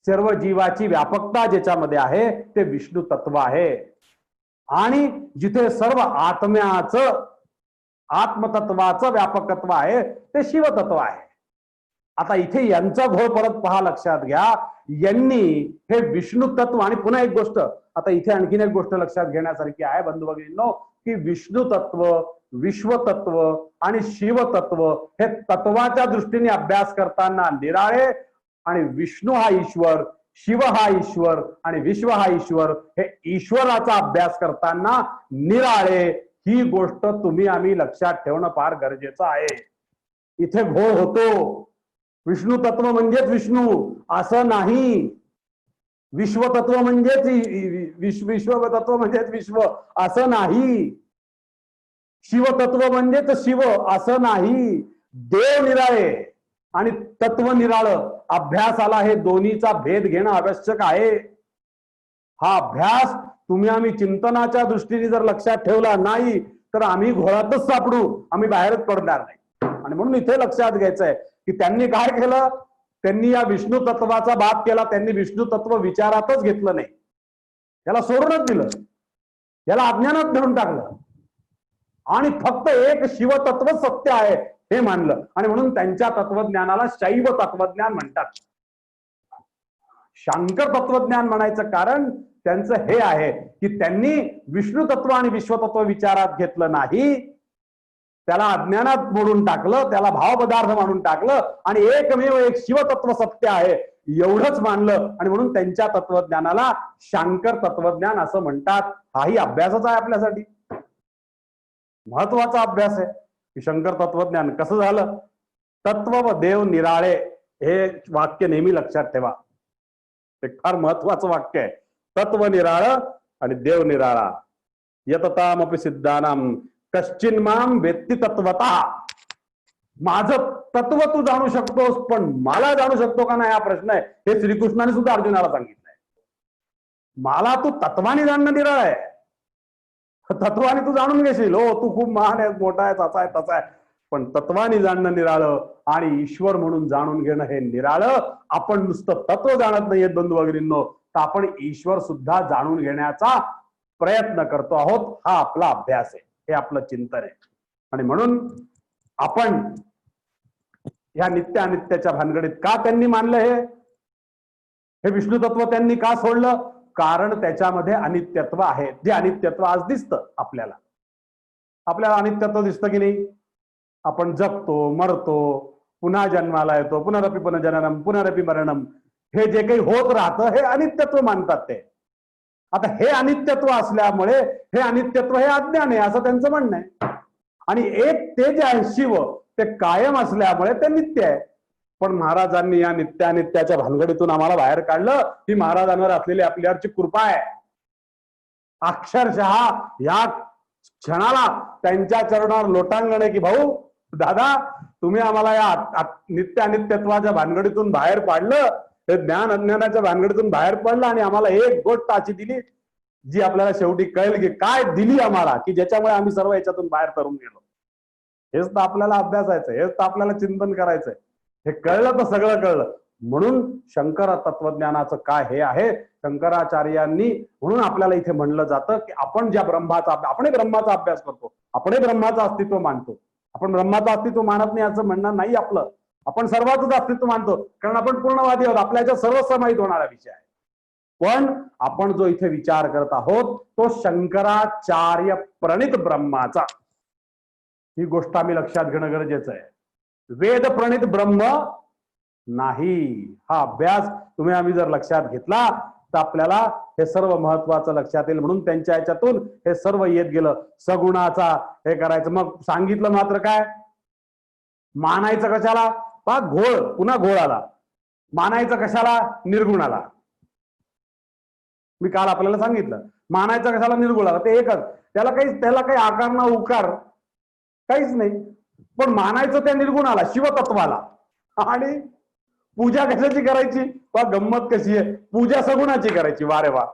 सर्व जीवाची व्यापकता ज्याच्यामध्ये आहे ते विष्णू तत्व आहे. आणि जिथे सर्व आत्मतत्वाचं व्यापकत्व आहे ते शिवतत्व आहे. आता इथे यांचा घोळ परत पहा, लक्षात घ्या. यांनी हे विष्णू तत्व, आणि पुन्हा एक गोष्ट आता इथे आणखीन एक गोष्ट लक्षात घेण्यासारखी आहे बंधू भगिनींनो, की विष्णू तत्व, विश्वतत्व आणि शिवतत्व हे तत्वाच्या दृष्टीने अभ्यास करताना निराळे, आणि विष्णू हा ईश्वर, शिव हा ईश्वर आणि विश्व हा ईश्वर, हे ईश्वराचा अभ्यास करताना निराळे, ही गोष्ट तुम्ही आम्ही लक्षात ठेवणं फार गरजेचं आहे. इथे घोळ होतो. विष्णू तत्व म्हणजेच विष्णू असं नाही, विश्वतत्व म्हणजेच विश्वतत्व म्हणजेच विश्व असं नाही, शिवतत्व म्हणजेच शिव असं नाही. देव निराळे आणि तत्व निराळं, अभ्यासाला हे दोन्हीचा भेद घेणं आवश्यक आहे. हा अभ्यास तुम्ही आम्ही चिंतनाच्या दृष्टीने जर लक्षात ठेवला नाही तर आम्ही घोळातच सापडू, आम्ही बाहेरच पडणार नाही. आणि म्हणून इथे लक्षात घ्यायचंय की त्यांनी काय केलं, त्यांनी या विष्णू तत्वाचा बात केला, त्यांनी विष्णू तत्व विचारातच घेतलं नाही, याला सोडूनच दिलं, याला अज्ञानात धरून टाकलं आणि फक्त एक शिवतत्व सत्य आहे हे मानलं. आणि म्हणून त्यांच्या तत्वज्ञानाला शैव तत्वज्ञान म्हणतात. शांकर तत्वज्ञान म्हणायचं कारण त्यांचं हे आहे की त्यांनी विष्णू तत्व आणि विश्वतत्व विचारात घेतलं नाही, त्याला अज्ञानात मोडून टाकलं, त्याला भावपदार्थ मानून टाकलं आणि एकमेव एक शिवतत्व सत्य आहे एवढंच मानलं. आणि म्हणून त्यांच्या तत्वज्ञानाला शांकर तत्वज्ञान असं म्हणतात. हाही अभ्यासच आहे आपल्यासाठी, महत्वाचा अभ्यास आहे की शंकर तत्वज्ञान कसं झालं. तत्व व देव निराळे हे वाक्य नेहमी लक्षात ठेवा, एक फार महत्वाचं वाक्य आहे. तत्व निराळ आणि देव निराळा. यततामपि सिद्धानाम कश्चिन्माम वेत्ती तत्वता. माझं तत्व तू जाणू शकतोस पण मला जाणू शकतो का नाही हा प्रश्न आहे. हे श्रीकृष्णाने सुद्धा अर्जुनाला सांगितलंय. मला तू तत्वाने जाणणं निराळ आहे, तत्वाने तू जाणून घेशील, हो तू खूप महान आहे, मोठा आहे, तसा आहे तसा आहे, पण तत्वाने जाणणं निराळं आणि ईश्वर म्हणून जाणून घेणं हे निराळं. आपण नुसतं तत्व जाणत नाहीयेत बंधू भगिनींनो, तर आपण ईश्वर सुद्धा जाणून घेण्याचा प्रयत्न करतो आहोत. हा आपला अभ्यास आहे, हे आपलं चिंतन आहे. आणि म्हणून आपण ह्या नित्य अनित्याच्या भानगडीत का त्यांनी मानलं, हे विष्णू तत्व त्यांनी का सोडलं, कारण त्याच्यामध्ये अनित्यत्व आहे. जे अनित्यत्व आज दिसतं आपल्याला, आपल्याला अनित्यत्व दिसतं की नाही. आपण जगतो, मरतो, पुन्हा जन्माला येतो, पुनरपि पुनर्जननम पुनरपि मरणम, हे जे काही होत राहतं हे अनित्यत्व मानतात ते. आता हे अनित्यत्व असल्यामुळे हे अनित्यत्व हे अज्ञान आहे असं त्यांचं म्हणणं आहे. आणि एक ते जे आहे शिव ते कायम असल्यामुळे ते नित्य आहे. पण महाराजांनी या नित्य अनित्याच्या भानगडीतून आम्हाला बाहेर काढलं, ही महाराजांवर असलेली आपल्यावरची कृपा आहे. अक्षरशः या क्षणाला त्यांच्या चरणावर लोटांगण आहे की भाऊ दादा तुम्ही आम्हाला या नित्य अनित्यत्वाच्या भानगडीतून बाहेर पाडलं, हे ज्ञान अज्ञानाच्या भानगडीतून बाहेर पडलं आणि आम्हाला एक गोष्ट अशी दिली जी आपल्याला शेवटी कळेल की काय दिली आम्हाला, की ज्याच्यामुळे आम्ही सर्व याच्यातून बाहेर तरून गेलो. हेच तर आपल्याला अभ्यासायचं, हेच तर आपल्याला चिंतन करायचंय. हे कळलं तर सगळं कळलं. म्हणून शंकर तत्वज्ञानाचं काय हे आहे, शंकराचार्यांनी म्हणून आपल्याला इथे म्हणलं जातं की आपण ज्या ब्रह्माचा आपणही ब्रह्माचा अभ्यास करतो, आपणही ब्रह्माचं अस्तित्व मानतो. आपण ब्रह्माचं अस्तित्व मानत नाही असं म्हणणं नाही आपलं, आपण सर्वांचंच अस्तित्व मानतो, कारण आपण पूर्णवादी आहोत, आपल्याच्या सर्व समाहित होणारा विषय आहे. पण आपण जो इथे विचार करत आहोत तो शंकराचार्य प्रणित ब्रह्माचा, ही गोष्ट आम्ही लक्षात घेणं गरजेचं आहे. वेद प्रणित ब्रह्म नाही. हा अभ्यास तुम्ही आम्ही जर लक्षात घेतला तर आपल्याला हे सर्व महत्वाचं लक्षात येईल. म्हणून त्यांच्या याच्यातून हे सर्व येत गेलं. सगुणाचा हे करायचं, मग सांगितलं मात्र काय, मानायचं कशाला, पहा घोळ, पुन्हा घोळ आला. मानायचं कशाला, निर्गुणाला. मी काल आपल्याला सांगितलं मानायचं कशाला, निर्गुणाला. ते एकच, त्याला काही आकार ना उकार काहीच नाही, पण मानायचं त्या निर्गुणाला, शिवतत्वाला. आणि पूजा कशाची करायची, पहा गंमत कशी आहे, पूजा सगुणाची करायची. वारे वा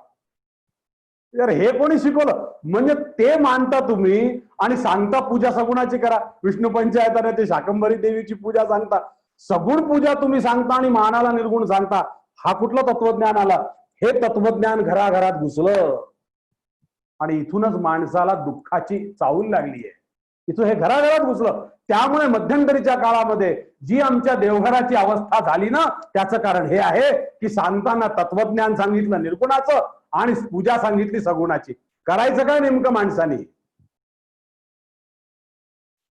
यार, हे कोणी शिकवलं. म्हणजे ते मानता तुम्ही आणि सांगता पूजा सगुणाची करा. विष्णू पंचायताने ते शाकंभरी देवीची पूजा सांगता, सगुण पूजा तुम्ही सांगता आणि मानाला निर्गुण सांगता. हा कुठलं तत्वज्ञान आला. हे तत्वज्ञान घराघरात घुसलं आणि इथूनच माणसाला दुःखाची चाहूल लागली आहे. इथं हे घराघरात घुसलं. त्यामुळे मध्यंतरीच्या काळामध्ये जी आमच्या देवघराची अवस्था झाली ना, त्याचं कारण हे आहे की सांगताना तत्वज्ञान सांगितलं निर्गुणाचं आणि पूजा सांगितली सगुणाची. करायचं काय नेमकं माणसाने?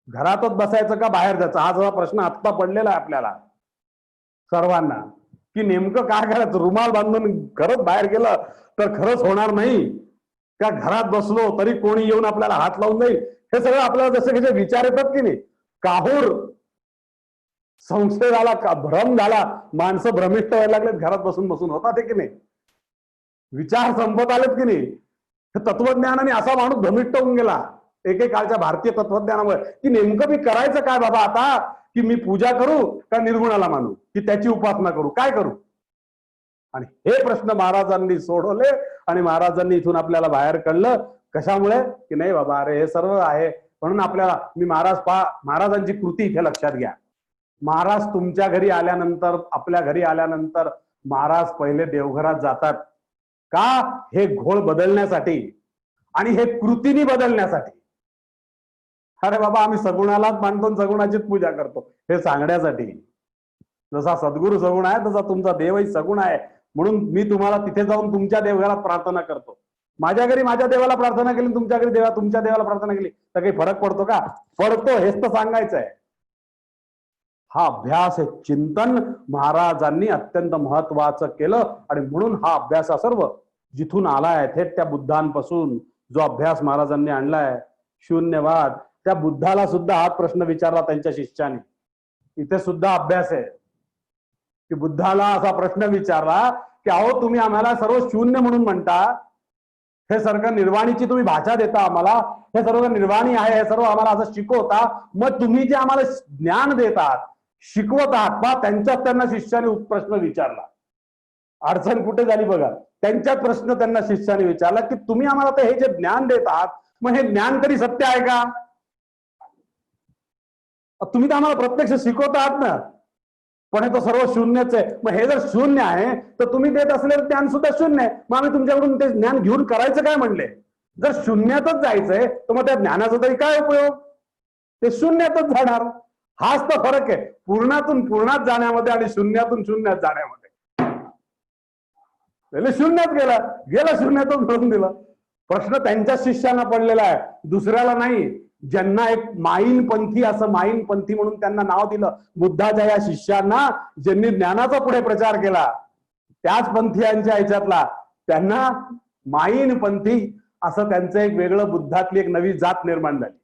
घरातच बसायचं का बाहेर जायचं, हा जरा प्रश्न आत्ता पडलेला आहे आपल्याला सर्वांना, की नेमकं काय करायचं. रुमाल बांधून खरंच बाहेर गेलं तर खरंच होणार नाही का, घरात बसलो तरी कोणी येऊन आपल्याला हात लावून जाईल. हे सगळं आपल्याला जसे कसे विचार येतात की नाही. काहूर संशय झाला, का भ्रम झाला, माणसं भ्रमिष्ट व्हायला लागलेत घरात बसून बसून. होतात की नाही, विचार संपत आलेत की नाही. तत्वज्ञानाने असा माणूस भ्रमिष्ट होऊन गेला एकेकाळच्या भारतीय तत्वज्ञानामुळे, की नेमकं मी करायचं काय बाबा आता, की मी पूजा करू का निर्गुणाला मानू, की त्याची उपासना करू, काय करू. आणि हे प्रश्न महाराजांनी सोडवले आणि महाराजांनी इथून आपल्याला बाहेर काढलं. कशामुळे, की नाही बाबा अरे हे सर्व आहे. म्हणून आपल्याला मी महाराजांची कृती इथे लक्षात घ्या. महाराज तुमच्या घरी आल्यानंतर, आपल्या घरी आल्यानंतर महाराज पहिले देवघरात जातात का, हे घोळ बदलण्यासाठी आणि हे कृतीने बदलण्यासाठी. अरे बाबा आम्ही सगुणालाच मानतो, सगुणाचीच पूजा करतो हे सांगण्यासाठी. जसा सद्गुरू सगुण आहे तसा तुमचा देवही सगुण आहे. म्हणून मी तुम्हाला तिथे जाऊन तुमच्या देवघरात प्रार्थना करतो. माझ्या घरी माझ्या देवाला प्रार्थना केली, तुमच्या घरी तुमच्या देवाला प्रार्थना केली तर काही फरक पडतो का? पडतो, हेच तर सांगायचं आहे. हा अभ्यास, हे चिंतन महाराजांनी अत्यंत महत्वाचं केलं. आणि म्हणून हा अभ्यास सर्व जिथून आलाय थेट त्या बुद्धांपासून जो अभ्यास महाराजांनी आणलाय शून्यवाद, त्या बुद्धाला सुद्धा हा प्रश्न विचारला त्यांच्या शिष्याने. इथे सुद्धा अभ्यास आहे की बुद्धाला असा प्रश्न विचारला की अहो तुम्ही आम्हाला सर्व शून्य म्हणून म्हणता, हे सर्व निर्वाणीची तुम्ही भाषा देता आम्हाला, हे सर्व निर्वाणी आहे हे सर्व आम्हाला असं शिकवता, मग तुम्ही जे आम्हाला ज्ञान देतात शिकवत आहात बा. त्यांच्यात त्यांना शिष्याने प्रश्न विचारला. अडचण कुठे झाली बघा, त्यांच्यात प्रश्न त्यांना शिष्याने विचारला की तुम्ही आम्हाला हे जे ज्ञान देत आहात, मग हे ज्ञान तरी सत्य आहे का? तुम्ही तर आम्हाला प्रत्यक्ष शिकवत आहात ना, पण हे तर सर्व शून्यच आहे. मग हे जर शून्य आहे तर तुम्ही देत असलेलं ज्ञान सुद्धा शून्य आहे. मग आम्ही तुमच्याकडून ते ज्ञान घेऊन करायचं काय म्हणले? जर शून्यातच जायचंय तर मग त्या ज्ञानाचा तरी काय उपयोग? ते शून्यातच जाणार. हाच तर फरक आहे पूर्णातून पूर्णात जाण्यामध्ये आणि शून्यातून शून्यात जाण्यामध्ये. शून्यात गेला शून्यातून मिळून दिलं. प्रश्न त्यांच्या शिष्यांना पडलेला आहे, दुसऱ्याला नाही. ज्यांना एक माईनपंथी, असं माईनपंथी म्हणून त्यांना नाव दिलं बुद्धाच्या या शिष्यांना, ज्यांनी ज्ञानाचा पुढे प्रचार केला, त्याच पंथीयांच्या ह्याच्यातला त्यांना माईनपंथी असं त्यांचं एक वेगळं, बुद्धातली एक नवी जात निर्माण झाली.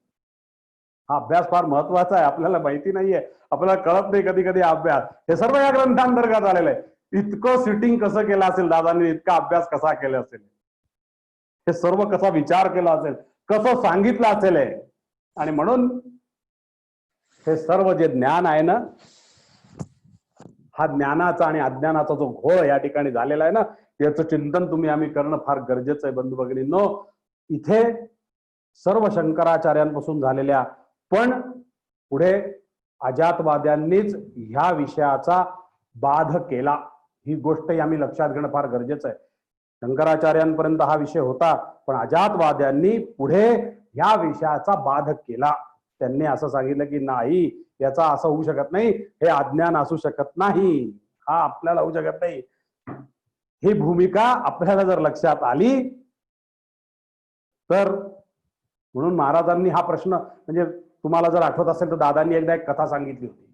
हा अभ्यास फार महत्वाचा आहे. आपल्याला माहिती नाहीये, आपल्याला कळत नाही कधी कधी अभ्यास. हे सर्व या ग्रंथांतर्गत आलेलं आहे. इतकं सिटिंग कसं केलं असेल दादांनी, इतका अभ्यास कसा केला असेल, हे सर्व कसा विचार केला असेल, कसं सांगितलं असेल. आणि म्हणून हे सर्व जे ज्ञान आहे ना, हा ज्ञानाचा आणि अज्ञानाचा जो घोळ या ठिकाणी झालेला आहे ना, याचं चिंतन तुम्ही आम्ही करणं फार गरजेचं आहे बंधू भगिनींनो. इथे सर्व शंकराचार्यांपासून झालेल्या, पण पुढे अजातवाद्यांनीच ह्या विषयाचा बाध केला, ही गोष्टही आम्ही लक्षात घेणं फार गरजेचं आहे. शंकराचार्यांपर्यंत हा विषय होता, पण अजातवाद्यांनी पुढे ह्या विषयाचा बाध केला. त्यांनी असं सांगितलं की नाही, याचा असं होऊ शकत नाही, हे अज्ञान असू शकत नाही, हा आपल्याला होऊ शकत नाही. ही भूमिका आपल्याला जर लक्षात आली तर, म्हणून महाराजांनी हा प्रश्न, म्हणजे तुम्हाला जर आठवत असेल तर दादांनी एकदा एक कथा सांगितली होती.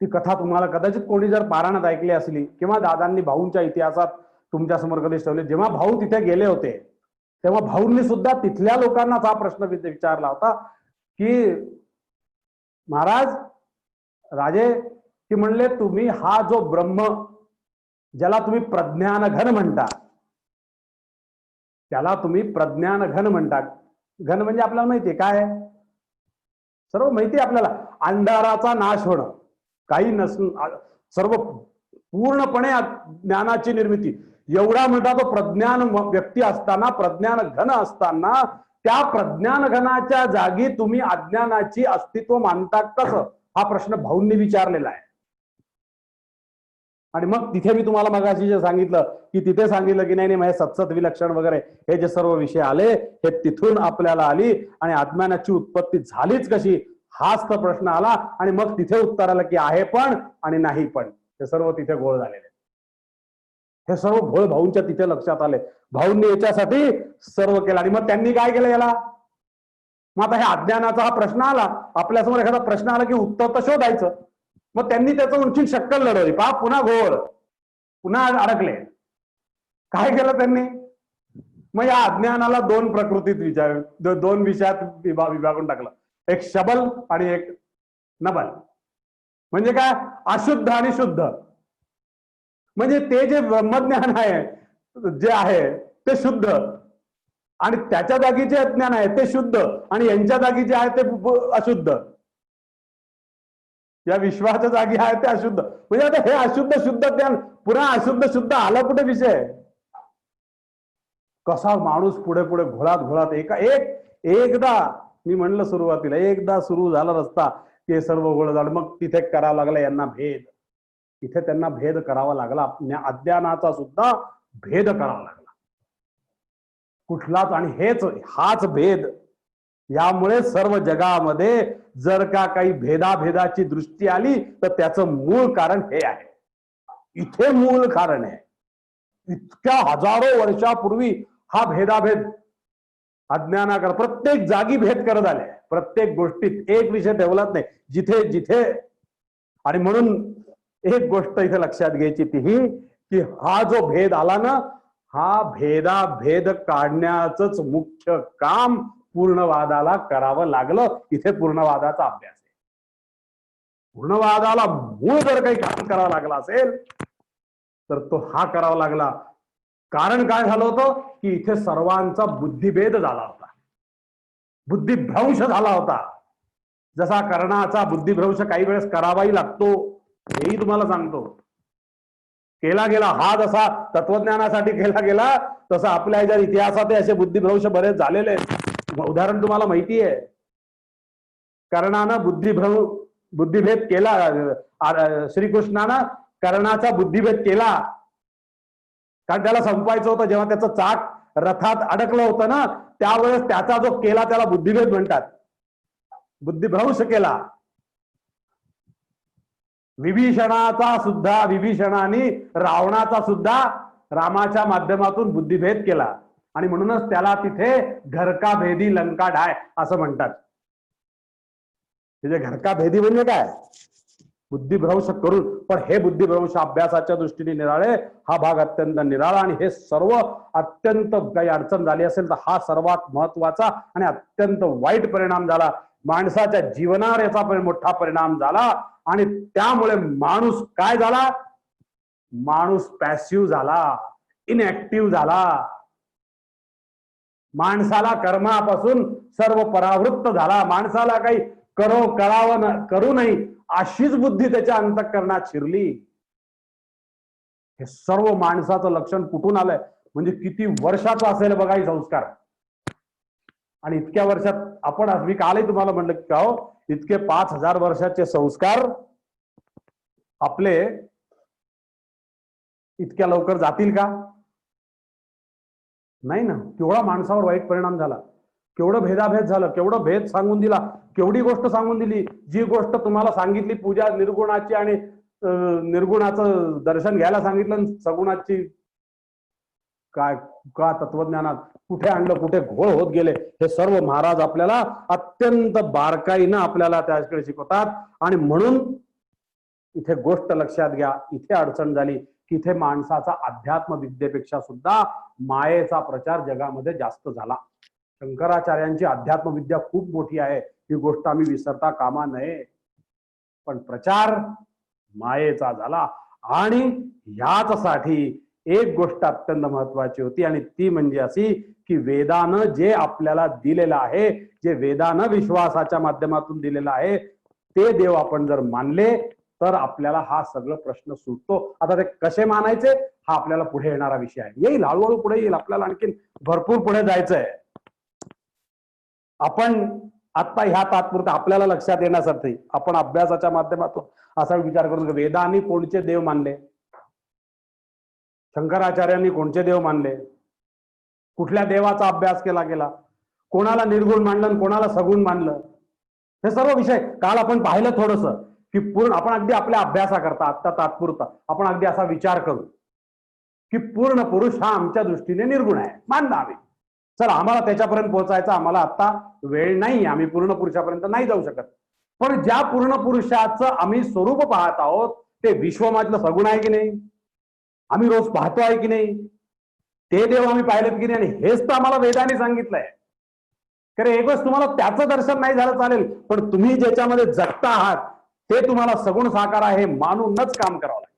ती कथा तुम्हाला कदाचित कोणी जर पारायणात ऐकली असली किंवा दादांनी भाऊंच्या इतिहासात तुमच्या समोर कधी ठेवले. जेव्हा भाऊ तिथे गेले होते तेव्हा भाऊंनी सुद्धा तिथल्या लोकांनाच हा प्रश्न विचारला होता की महाराज राजे, की म्हणले तुम्ही हा जो ब्रह्म ज्याला तुम्ही प्रज्ञान घन म्हणता, त्याला तुम्ही प्रज्ञान घन म्हणता. घन म्हणजे आपल्याला माहितीये काय, सर्व माहिती आपल्याला. अंधाराचा नाश होणं, काही नसून सर्व पूर्णपणे ज्ञानाची निर्मिती. एवढा मोठा तो प्रज्ञान व्यक्ती असताना, प्रज्ञान घन असताना, त्या प्रज्ञान घनाच्या जागी तुम्ही अज्ञानाची अस्तित्व मानता कसं, हा प्रश्न भाऊंनी विचारलेला आहे. आणि मग तिथे मी तुम्हाला मगाशी जे सांगितलं की तिथे सांगितलं की नाही माझे सत्सत विलक्षण वगैरे हे जे सर्व विषय आले हे तिथून आपल्याला आली आणि अज्ञानाची उत्पत्ती झालीच कशी हाच तर प्रश्न आला आणि मग तिथे उत्तर आलं की आहे पण आणि नाही पण हे सर्व तिथे घोळ झालेले हे सर्व घोळ भाऊंच्या तिथे लक्षात आले भाऊंनी याच्यासाठी सर्व केलं आणि मग त्यांनी काय केलं याला मग आता हे अज्ञानाचा हा प्रश्न आला आपल्यासमोर एखादा प्रश्न आला की उत्तर तर शोधायचं मग त्यांनी त्याचं उंची शक्कल लढवली पहा पुन्हा घोळ पुन्हा अडकले काय केलं त्यांनी मग या अज्ञानाला दोन प्रकृतीत दोन विषयात विभागून टाकलं एक शबल आणि एक नबल म्हणजे काय अशुद्ध आणि शुद्ध म्हणजे ते जे ब्रह्मज्ञान आहे जे आहे ते शुद्ध आणि त्याच्या जागी जे अज्ञान आहे ते शुद्ध आणि यांच्या जागी जे आहे ते अशुद्ध या विश्वाच्या जागी आहे ते अशुद्ध म्हणजे आता हे अशुद्ध शुद्ध ज्ञान पुन्हा अशुद्ध शुद्ध आला कुठे विषय कसा माणूस पुढे पुढे घोळात एकदा मी म्हणलं सुरुवातीला एकदा सुरू झाला रस्ता ते सर्व घोळ झालं मग तिथे करावं लागला यांना भेद इथे त्यांना भेद करावा लागला अज्ञानाचा सुद्धा भेद करावा लागला कुठलाच आणि हाच भेद यामुळे सर्व जगामध्ये जर का काही भेदाभेदाची दृष्टी आली तर त्याचं मूळ कारण हे आहे इथे मूळ कारण आहे इतक्या हजारो वर्षापूर्वी हा भेदाभेद अज्ञानाकर प्रत्येक जागी भेद करत आले प्रत्येक गोष्टीत एक विषय ठेवलाच नाही जिथे जिथे आणि म्हणून एक गोष्ट इथे लक्षात घ्यायची ती ही की हा जो भेद आला ना हा भेद काढण्याचंच मुख्य काम पूर्णवादाला करावं लागलं इथे पूर्णवादाचा अभ्यास आहे पूर्णवादाला मूळ जर काही काम करावं लागला असेल तर तो हा करावा लागला कारण काय झालं होतं की इथे सर्वांचा बुद्धिभेद झाला होता बुद्धिभ्रंश झाला होता जसा कर्णाचा बुद्धिभ्रंश काही वेळेस करावाही लागतो हेही तुम्हाला सांगतो केला गेला हा जसा तत्वज्ञानासाठी केला गेला तसा आपल्या ज्या इतिहासात असे बुद्धिभ्रंश बरेच झालेले उदाहरण तुम्हाला माहिती आहे कर्णानं बुद्धिभेद केला श्रीकृष्णानं कर्णाचा बुद्धिभेद केला कारण त्याला संपवायचं होतं जेव्हा त्याचं चाक रथात अडकलं होतं ना त्यावेळेस त्याचा जो केला त्याला बुद्धिभेद म्हणतात बुद्धिभ्रंश केला विभीषणाने रावणाचा सुद्धा रामाच्या माध्यमातून बुद्धिभेद केला आणि म्हणूनच त्याला तिथे घरका भेदी लंका ढाय असं म्हणतात तिथे घरका भेदी म्हणजे काय बुद्धिभ्रंश करून पण हे बुद्धिभ्रंश अभ्यासाच्या दृष्टीने निराळे हा भाग अत्यंत निराळा आणि हे सर्व अत्यंत काही अडचण झाली असेल तर हा सर्वात महत्वाचा आणि अत्यंत वाईट परिणाम झाला माणसाच्या जीवनावर याचा मोठा परिणाम झाला आणि त्यामुळे माणूस काय झाला माणूस पॅसिव्ह झाला इनएक्टिव्ह झाला माणसाला कर्मापासून सर्व परावृत्त झाला माणसाला काही करू नाही अशीच बुद्धी त्याच्या अंतःकरणात शिरली हे सर्व माणसाचं लक्षण कुठून आलंय म्हणजे किती वर्षाचा असेल बघा ही संस्कार आणि इतक्या वर्षात आपण मी कालही तुम्हाला म्हणलं की हो इतके 5000 वर्षाचे संस्कार आपले इतक्या लवकर जातील का नाही ना केवढा माणसावर वाईट परिणाम झाला केवढं भेदाभेद झालं केवढं भेद सांगून दिला केवढी गोष्ट सांगून दिली जी गोष्ट तुम्हाला सांगितली पूजा निर्गुणाची आणि निर्गुणाचं दर्शन घ्यायला सांगितलं सगुणाची काय का तत्वज्ञानात कुठे आणलं कुठे घोळ होत गेले हे सर्व महाराज आपल्याला अत्यंत बारकाईनं आपल्याला त्याकडे शिकवतात आणि म्हणून इथे गोष्ट लक्षात घ्या इथे अडचण झाली की इथे माणसाचा अध्यात्म विद्येपेक्षा सुद्धा मायेचा प्रचार जगामध्ये जास्त झाला शंकराचार्यांची अध्यात्म विद्या खूप मोठी आहे ही गोष्ट आम्ही विसरता कामा नये पण प्रचार मायेचा झाला आणि ह्याचसाठी एक गोष्ट अत्यंत महत्वाची होती आणि ती म्हणजे अशी की वेदानं जे आपल्याला दिलेलं आहे जे वेदानं विश्वासाच्या माध्यमातून दिलेलं आहे ते देव आपण जर मानले तर आपल्याला हा सगळं प्रश्न सुटतो आता ते कसे मानायचे हा आपल्याला पुढे येणारा विषय आहे येईल हळूहळू पुढे येईल आपल्याला आणखी भरपूर पुढे जायचंय आपण आता ह्या तात्पुरतं आपल्याला लक्षात येण्यासाठी आपण अभ्यासाच्या माध्यमातून असा विचार करून वेदांनी कोणचे देव मानले शंकराचार्यांनी कोणते देव मानले, कुठल्या देवाचा अभ्यास केला गेला, कोणाला निर्गुण मानलं आणि कोणाला सगुण मानलं, हे सर्व विषय काल आपण पाहिलं थोडस की पूर्ण आपण अगदी आपल्या अभ्यासाकरता आत्ता तात्पुरता आपण अगदी असा विचार करू की पूर्ण पुरुष हा आमच्या दृष्टीने निर्गुण आहे, मानलं आम्ही. चला, आम्हाला त्याच्यापर्यंत पोहोचायचं, आम्हाला आता वेळ नाही, आम्ही पूर्ण पुरुषापर्यंत नाही जाऊ शकत. पण ज्या पूर्ण पुरुषाचं आम्ही स्वरूप पाहत आहोत ते विश्वमधलं सगुण आहे की नाही, आम्ही रोज पाहतो आहे की नाही, ते देव आम्ही पाहिलेत की नाही. आणि हेच तर आम्हाला वेदाने सांगितलंय. कारण एक वेळेस तुम्हाला त्याचं दर्शन नाही झालं चालेल, पण तुम्ही ज्याच्यामध्ये जगता आहात ते तुम्हाला सगुण साकार आहे मानूनच काम करावं लागेल,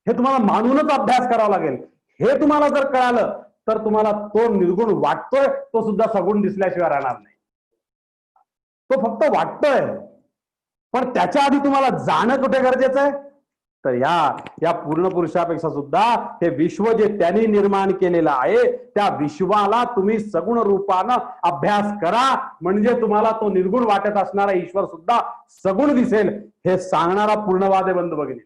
हे तुम्हाला मानूनच अभ्यास करावा लागेल. हे तुम्हाला जर कळालं तर तुम्हाला तो निर्गुण वाटतोय तो सुद्धा सगुण दिसल्याशिवाय राहणार नाही. तो फक्त वाटतोय, पण त्याच्या आधी तुम्हाला जाणं कुठे गरजेचं आहे, तर या पूर्ण पुरुषापेक्षा सुद्धा हे विश्व जे त्यांनी निर्माण केलेलं आहे त्या विश्वाला तुम्ही सगुण रूपानं अभ्यास करा, म्हणजे तुम्हाला तो निर्गुण वाटत असणारा ईश्वर सुद्धा सगुण दिसेल. हे सांगणारा पूर्णवाद आहे बंधू भगिनी.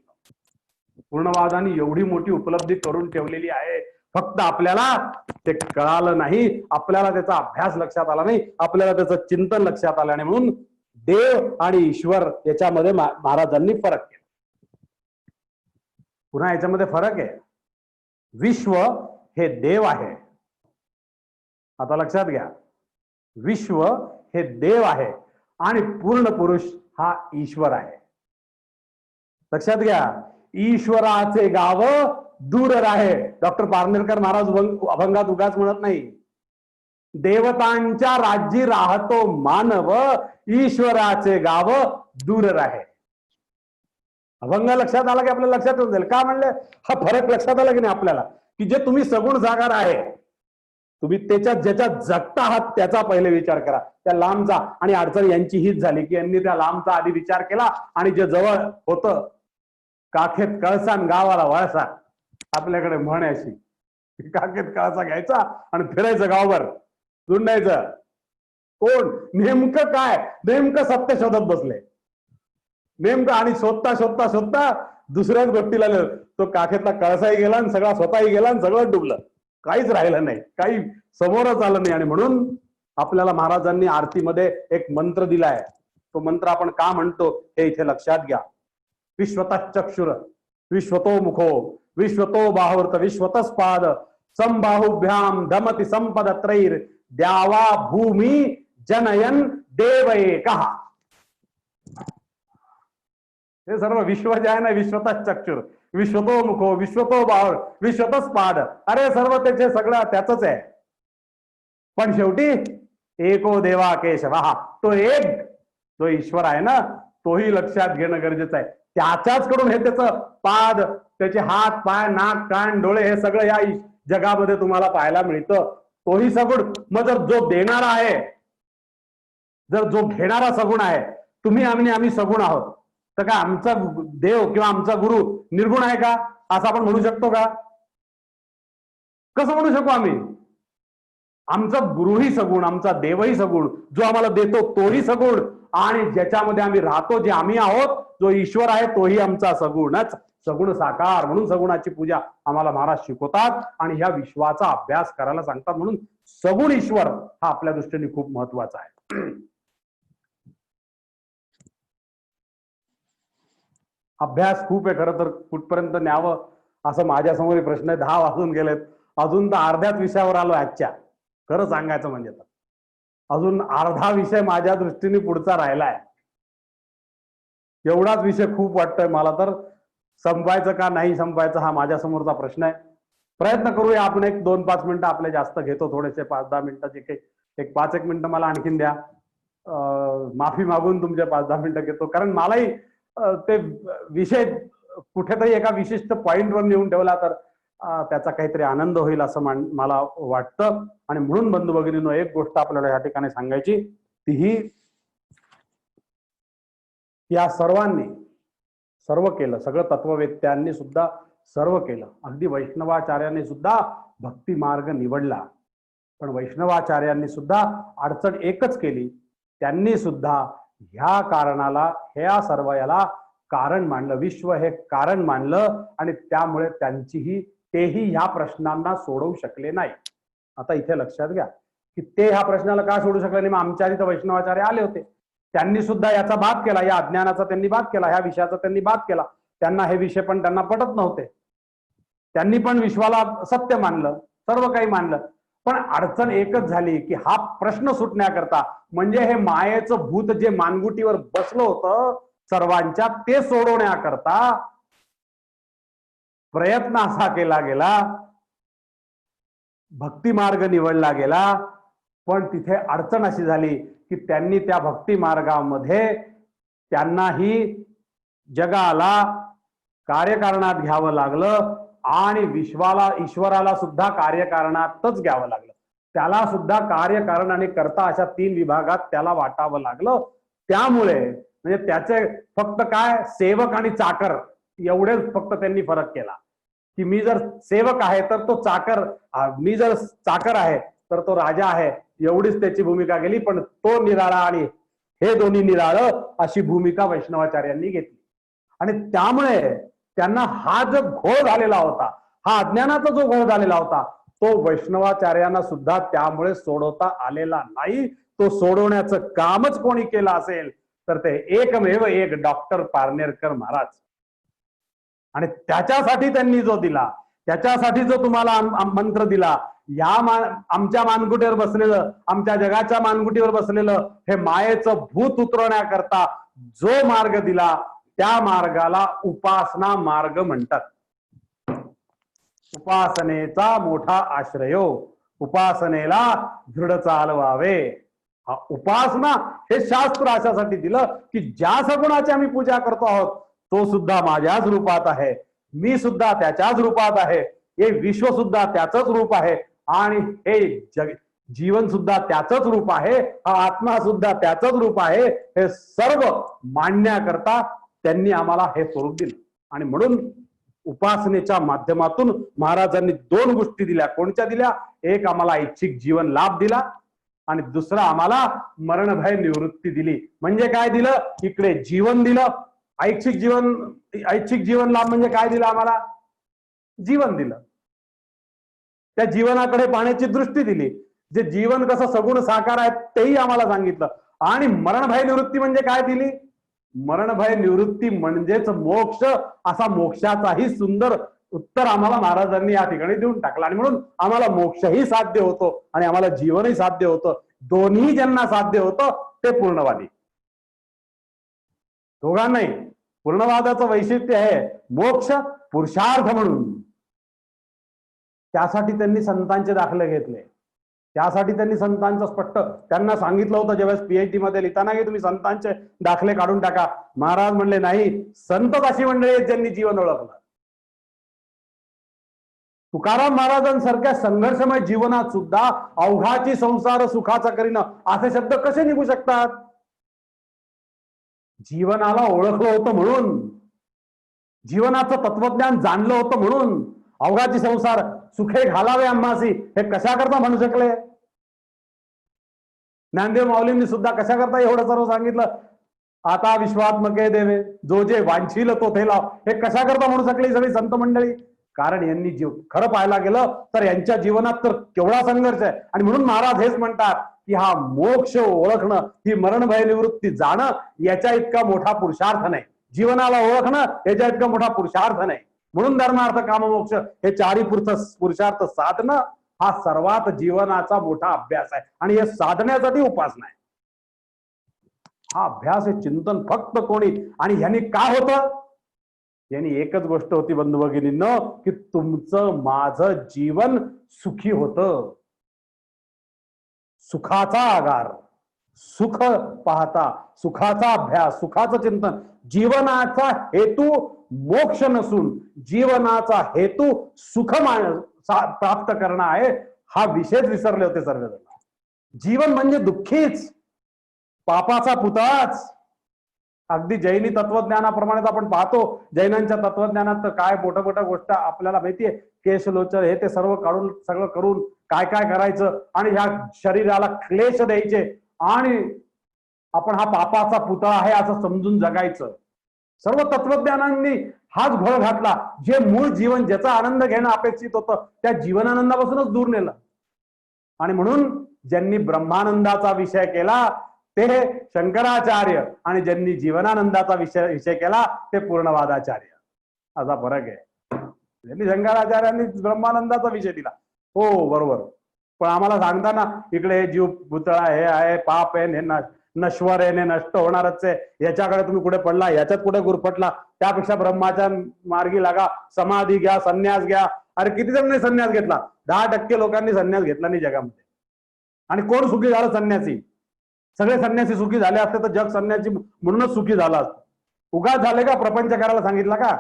पूर्णवादाने एवढी मोठी उपलब्धी करून ठेवलेली आहे, फक्त आपल्याला ते कळालं नाही, आपल्याला त्याचा अभ्यास लक्षात आला नाही, आपल्याला त्याचं चिंतन लक्षात आलं नाही. म्हणून देव आणि ईश्वर याच्यामध्ये महाराजांनी फरक केला. पुन्हा याच्यामध्ये फरक आहे. विश्व हे देव आहे, आता लक्षात घ्या, विश्व हे देव आहे आणि पूर्ण पुरुष हा ईश्वर आहे. लक्षात घ्या, ईश्वराचे गाव दूर राहे. डॉक्टर पारनेरकर महाराज अभंगात उगाच म्हणत नाही, देवतांच्या राज्यी राहतो मानव, ईश्वराचे गाव दूर राहे. अभंग लक्षात आला की आपल्याला लक्षात येऊन जाईल. का म्हणले, हा फरक लक्षात आला की नाही आपल्याला, की जे तुम्ही सगुण साकार आहे, तुम्ही त्याच्यात ज्याच्यात जगता आहात त्याचा पहिले विचार करा, त्या लांबचा. आणि अडचण यांची हीच झाली की यांनी त्या लांबचा आधी विचार केला आणि जे जवळ होतं, काखेत कळसा आणि गावाला वळसा, आपल्याकडे म्हण अशी, काखेत कळसा घ्यायचा आणि फिरायचं गावभर, धुंडायचं. कोण नेमकं काय, नेमकं सत्य शोधत बसले नेमकं, आणि शोधता शोधता शोधता दुसऱ्याच गोष्टीला तो काखेतला कळसाही गेला आणि सगळा स्वतःही गेला आणि सगळं डुबलं, काहीच राहिलं नाही, काही समोरच आलं नाही. आणि म्हणून आपल्याला महाराजांनी आरतीमध्ये एक मंत्र दिलाय. तो मंत्र आपण का म्हणतो हे इथे लक्षात घ्या. विश्वतः चक्षुर विश्वतो मुखो विश्वतो बाहुर्त विश्वतः पाद संबाहुभ्याम धमति संपद त्रैर द्यावा भूमी जनयन देव एकः. हे सर्व विश्व जे आहे ना, विश्वतः चक्षुर विश्वतो मुखो विश्वतो बाहुर विश्वतः पाद, अरे सर्व त्याचे सगळं त्याच आहे. पण शेवटी एको देवा केशवा, तो एक जो ईश्वर आहे ना, तोही लक्षात घेणं गरजेचं आहे. त्याच्याच कडून हे त्याचं पाद, त्याचे हात पाय नाक कान डोळे हे सगळं या जगामध्ये तुम्हाला पाहायला मिळतं. तोही सगुण. मग जर जो देणारा आहे, जर जो घेणारा सगुण आहे, तुम्ही आम्ही सगुण आहोत, तर काय आमचा देव किंवा आमचा गुरु निर्गुण आहे का, असं आपण म्हणू शकतो का? कसं म्हणू शकू आम्ही? आमचा गुरुही सगुण, आमचा देवही सगुण, जो आम्हाला देतो तोही सगुण, आणि ज्याच्यामध्ये आम्ही राहतो, जे आम्ही आहोत, जो ईश्वर आहे तोही आमचा सगुणच, सगुण साकार. म्हणून सगुणाची पूजा आम्हाला महाराज शिकवतात आणि ह्या विश्वाचा अभ्यास करायला सांगतात. म्हणून सगुण ईश्वर हा आपल्या दृष्टीने खूप महत्वाचा आहे. अभ्यास खूप आहे खरं तर, कुठपर्यंत न्यावं असं माझ्यासमोर प्रश्न आहे. 10 वाजून गेलेत, अजून तर अर्ध्याच विषयावर आलो आजच्या. खरं सांगायचं म्हणजे तर अजून अर्धा विषय माझ्या दृष्टीने पुढचा राहिलाय. एवढाच विषय खूप वाटतोय मला तर, संपवायचं का नाही संपवायचं हा माझ्या समोरचा प्रश्न आहे. प्रयत्न करूया आपण. एक 2-5 मिनिटं आपले जास्त घेतो, थोडेसे 5-10 मिनिटाचे काही, एक 5-1 मिनिटं मला आणखीन द्या. माफी मागून तुमचे 5-10 मिनिटं घेतो, कारण मलाही ते विषय कुठेतरी एका विशिष्ट पॉइंटवर नेऊन ठेवला तर त्याचा काहीतरी आनंद होईल असं मला वाटतं. आणि म्हणून बंधू भगिनींनो, एक गोष्ट आपल्याला या ठिकाणी सांगायची, तीही या सर्वांनी सर्व केलं, सगळं तत्ववेत्यांनी सुद्धा सर्व केलं. अगदी वैष्णवाचार्यांनी सुद्धा भक्ती मार्ग निवडला, पण वैष्णवाचार्यांनी सुद्धा अडचण एकच केली, त्यांनी सुद्धा ह्या कारणाला, ह्या सर्व याला कारण मानलं, विश्व हे कारण मानलं, आणि त्यामुळे त्यांचीही तेही ह्या प्रश्नांना सोडवू शकले नाही. आता इथे लक्षात घ्या की ते ह्या प्रश्नाला का सोडू शकले नाही. मग आमच्या इथं वैष्णवाचार्य आले होते, त्यांनी सुद्धा याचा बाद केला, या अज्ञानाचा त्यांनी बाद केला, ह्या विषयाचा त्यांनी बाद केला. त्यांना हे विषय पण त्यांना पटत नव्हते, त्यांनी पण विश्वाला सत्य मानलं, सर्व काही मानलं. पण अडचण एकच झाली की हा प्रश्न सुटण्याकरता, म्हणजे हे मायेचं भूत जे मानगुटीवर बसलं होतं सर्वांच्या, ते सोडवण्याकरता प्रयत्न असा केला गेला, भक्ती मार्ग निवडला गेला. पण तिथे अडचण अशी झाली की त्यांनी त्या भक्ती मार्गामध्ये त्यांनाही जगाला कार्यकारणात घ्यावं लागलं आणि विश्वाला, ईश्वराला सुद्धा कार्यकारणातच घ्यावं लागलं. त्याला सुद्धा कार्यकारण आणि कर्ता अशा 3 विभागात त्याला वाटावं लागलं. त्यामुळे म्हणजे त्याचे फक्त काय, सेवक आणि चाकर एवढेच फक्त त्यांनी फरक केला की मी जर सेवक आहे तर तो चाकर, मी जर चाकर आहे तर तो राजा आहे, एवढीच त्याची भूमिका गेली. पण तो निराळा आणि हे दोन्ही निराळं अशी भूमिका वैष्णवाचार्यांनी घेतली. आणि त्यामुळे त्यांना हा जो घोळ झालेला होता, हा अज्ञानाचा जो घोळ झालेला होता, तो वैष्णवाचार्यांना सुद्धा त्यामुळे सोडवता आलेला नाही. तो सोडवण्याचं कामच कोणी केलं असेल तर ते एकमेव एक डॉक्टर पारनेरकर महाराज. आणि त्याच्यासाठी त्यांनी जो दिला, त्याच्यासाठी जो तुम्हाला मंत्र दिला, या आमच्या मानगुटीवर बसलेलं, आमच्या जगाच्या मानगुटीवर बसलेलं हे मायेचं भूत उतरवण्याकरता जो मार्ग दिला, त्या मार्गाला उपासना मार्ग म्हणतात. उपासनेचा मोठा आश्रयो, उपासनेला दृढ चालवावे. हा उपासना हे शास्त्र अशासाठी दिलं की ज्या सगुणाची आम्ही पूजा करतो आहोत तो सुद्धा माझ्याच रूपात आहे, मी सुद्धा त्याच्याच रूपात आहे, हे विश्व सुद्धा त्याचंच रूप आहे आणि हे जग जीवन सुद्धा त्याचंच रूप आहे, हा आत्मा सुद्धा त्याचंच रूप आहे. हे सर्व मांडण्याकरता त्यांनी आम्हाला हे स्वरूप दिलं. आणि म्हणून उपासनेच्या माध्यमातून महाराजांनी 2 गोष्टी दिल्या. कोणत्या दिल्या? एक आम्हाला ऐच्छिक जीवन लाभ दिला आणि दुसरा आम्हाला मरणभय निवृत्ती दिली. म्हणजे काय दिलं? इकडे जीवन दिलं. ऐच्छिक जीवन लाभ म्हणजे काय दिलं आम्हाला? जीवन दिलं. त्या जीवनाकडे पाहण्याची दृष्टी दिली. जे जीवन कसं सगुण साकार आहे तेही आम्हाला सांगितलं. आणि मरणभय निवृत्ती म्हणजे काय दिली? मरणभय निवृत्ती म्हणजेच मोक्ष, असा मोक्षाचाही सुंदर उत्तर आम्हाला महाराजांनी या ठिकाणी देऊन टाकलं. आणि म्हणून आम्हाला मोक्षही साध्य होतो आणि आम्हाला जीवनही साध्य होतं. दोन्ही ज्यांना साध्य होतं ते पूर्णवादी. दोघांनाही पूर्णवादाचं वैशिष्ट्य आहे मोक्ष पुरुषार्थ म्हणून. त्यासाठी त्यांनी संतांचे दाखले घेतले, त्यासाठी त्यांनी संतांचं स्पष्ट त्यांना सांगितलं होतं. ज्यावेळेस पीएचडी मध्ये लिहिताना की तुम्ही संतांचे दाखले काढून टाका, महाराज म्हणले नाही, संतच अशी मंडळी आहेत ज्यांनी जीवन ओळखलं. तुकाराम महाराजांसारख्या संघर्षमय जीवनात सुद्धा अवघाची संसार सुखाचा करीनं असे शब्द कसे निघू शकतात? जीवनाला ओळखलं होतं म्हणून, जीवनाचं तत्वज्ञान जाणलं होतं म्हणून अवघाची संसार सुखे घालावे आम्हासी हे कशा करता म्हणू शकले? ज्ञानदेव माऊलींनी सुद्धा कशा करता एवढं सर्व सांगितलं? आता विश्वात्मके देवे जो जे वांछील तो ते लाव, हे कशा करता म्हणू शकले सगळी संत मंडळी? कारण यांनी जीव खरं पाहायला गेलं तर यांच्या जीवनात तर केवढा संघर्ष आहे. आणि म्हणून महाराज हेच म्हणतात की हा मोक्ष ओळखणं, ही मरणभय निवृत्ती जाणं, याच्या इतका मोठा पुरुषार्थ नाही. जीवनाला ओळखणं याच्या इतका मोठा पुरुषार्थ नाही. म्हणून धर्मार्थ काममोक्ष हे 4ही पुरुषार्थ साधणं हा सर्वात जीवनाचा मोठा अभ्यास आहे. आणि हे साधण्यासाठी उपासना आहे. हा अभ्यास, हे चिंतन फक्त कोणी, आणि ह्यानी काय होतं? यांनी एकच गोष्ट होती बंधू भगिनींनो, की तुमचं माझं जीवन सुखी होतं. सुखाचा आगार, सुख पाहता, सुखाचा अभ्यास, सुखाचं चिंतन. जीवनाचा हेतू मोक्ष नसून जीवनाचा हेतू सुख प्राप्त करणं आहे, हा विषयच विसरले होते सर्वजण. जीवन म्हणजे दुःखीच, पापाचा पुतळाच. अगदी जैनी तत्वज्ञानाप्रमाणेच आपण पाहतो. जैनांच्या तत्वज्ञानात तर काय मोठं मोठं गोष्ट आपल्याला माहितीये. केशलोचन हे ते सर्व काढून सगळं करून काय काय करायचं आणि ह्या शरीराला क्लेश द्यायचे आणि आपण हा पापाचा पुतळा आहे असं समजून जगायचं. सर्व तत्वज्ञानांनी हाच घोळ घातला. जे मूळ जीवन, ज्याचा आनंद घेणं अपेक्षित होतं, त्या जीवनानंदापासूनच दूर नेलं. आणि म्हणून ज्यांनी ब्रह्मानंदाचा विषय केला ते शंकराचार्य, आणि ज्यांनी जीवनानंदाचा विषय केला ते पूर्णवादाचार्य. असा फरक आहे. ज्यांनी शंकराचार्यांनी ब्रह्मानंदाचा विषय दिला, हो बरोबर, पण आम्हाला सांगताना इकडे जीव पुतळा, हे आहे पाप आहे, हे नश्वर आहे, नष्ट होणारच आहे, याच्याकडे तुम्ही कुठे पडला, याच्यात कुठे गुरफटला, त्यापेक्षा ब्रह्माच्या मार्गी लागा, समाधी घ्या, संन्यास घ्या. अरे किती जणांनी संन्यास घेतला? 10% लोकांनी संन्यास घेतला नाही जगामध्ये. आणि कोण सुखी झालं? संन्यासी. सगळे संन्यासी सुखी झाले असते तर जग संन्यासी म्हणूनच सुखी झालं असतं. उगाच झाले का प्रपंच करायला सांगितलं का?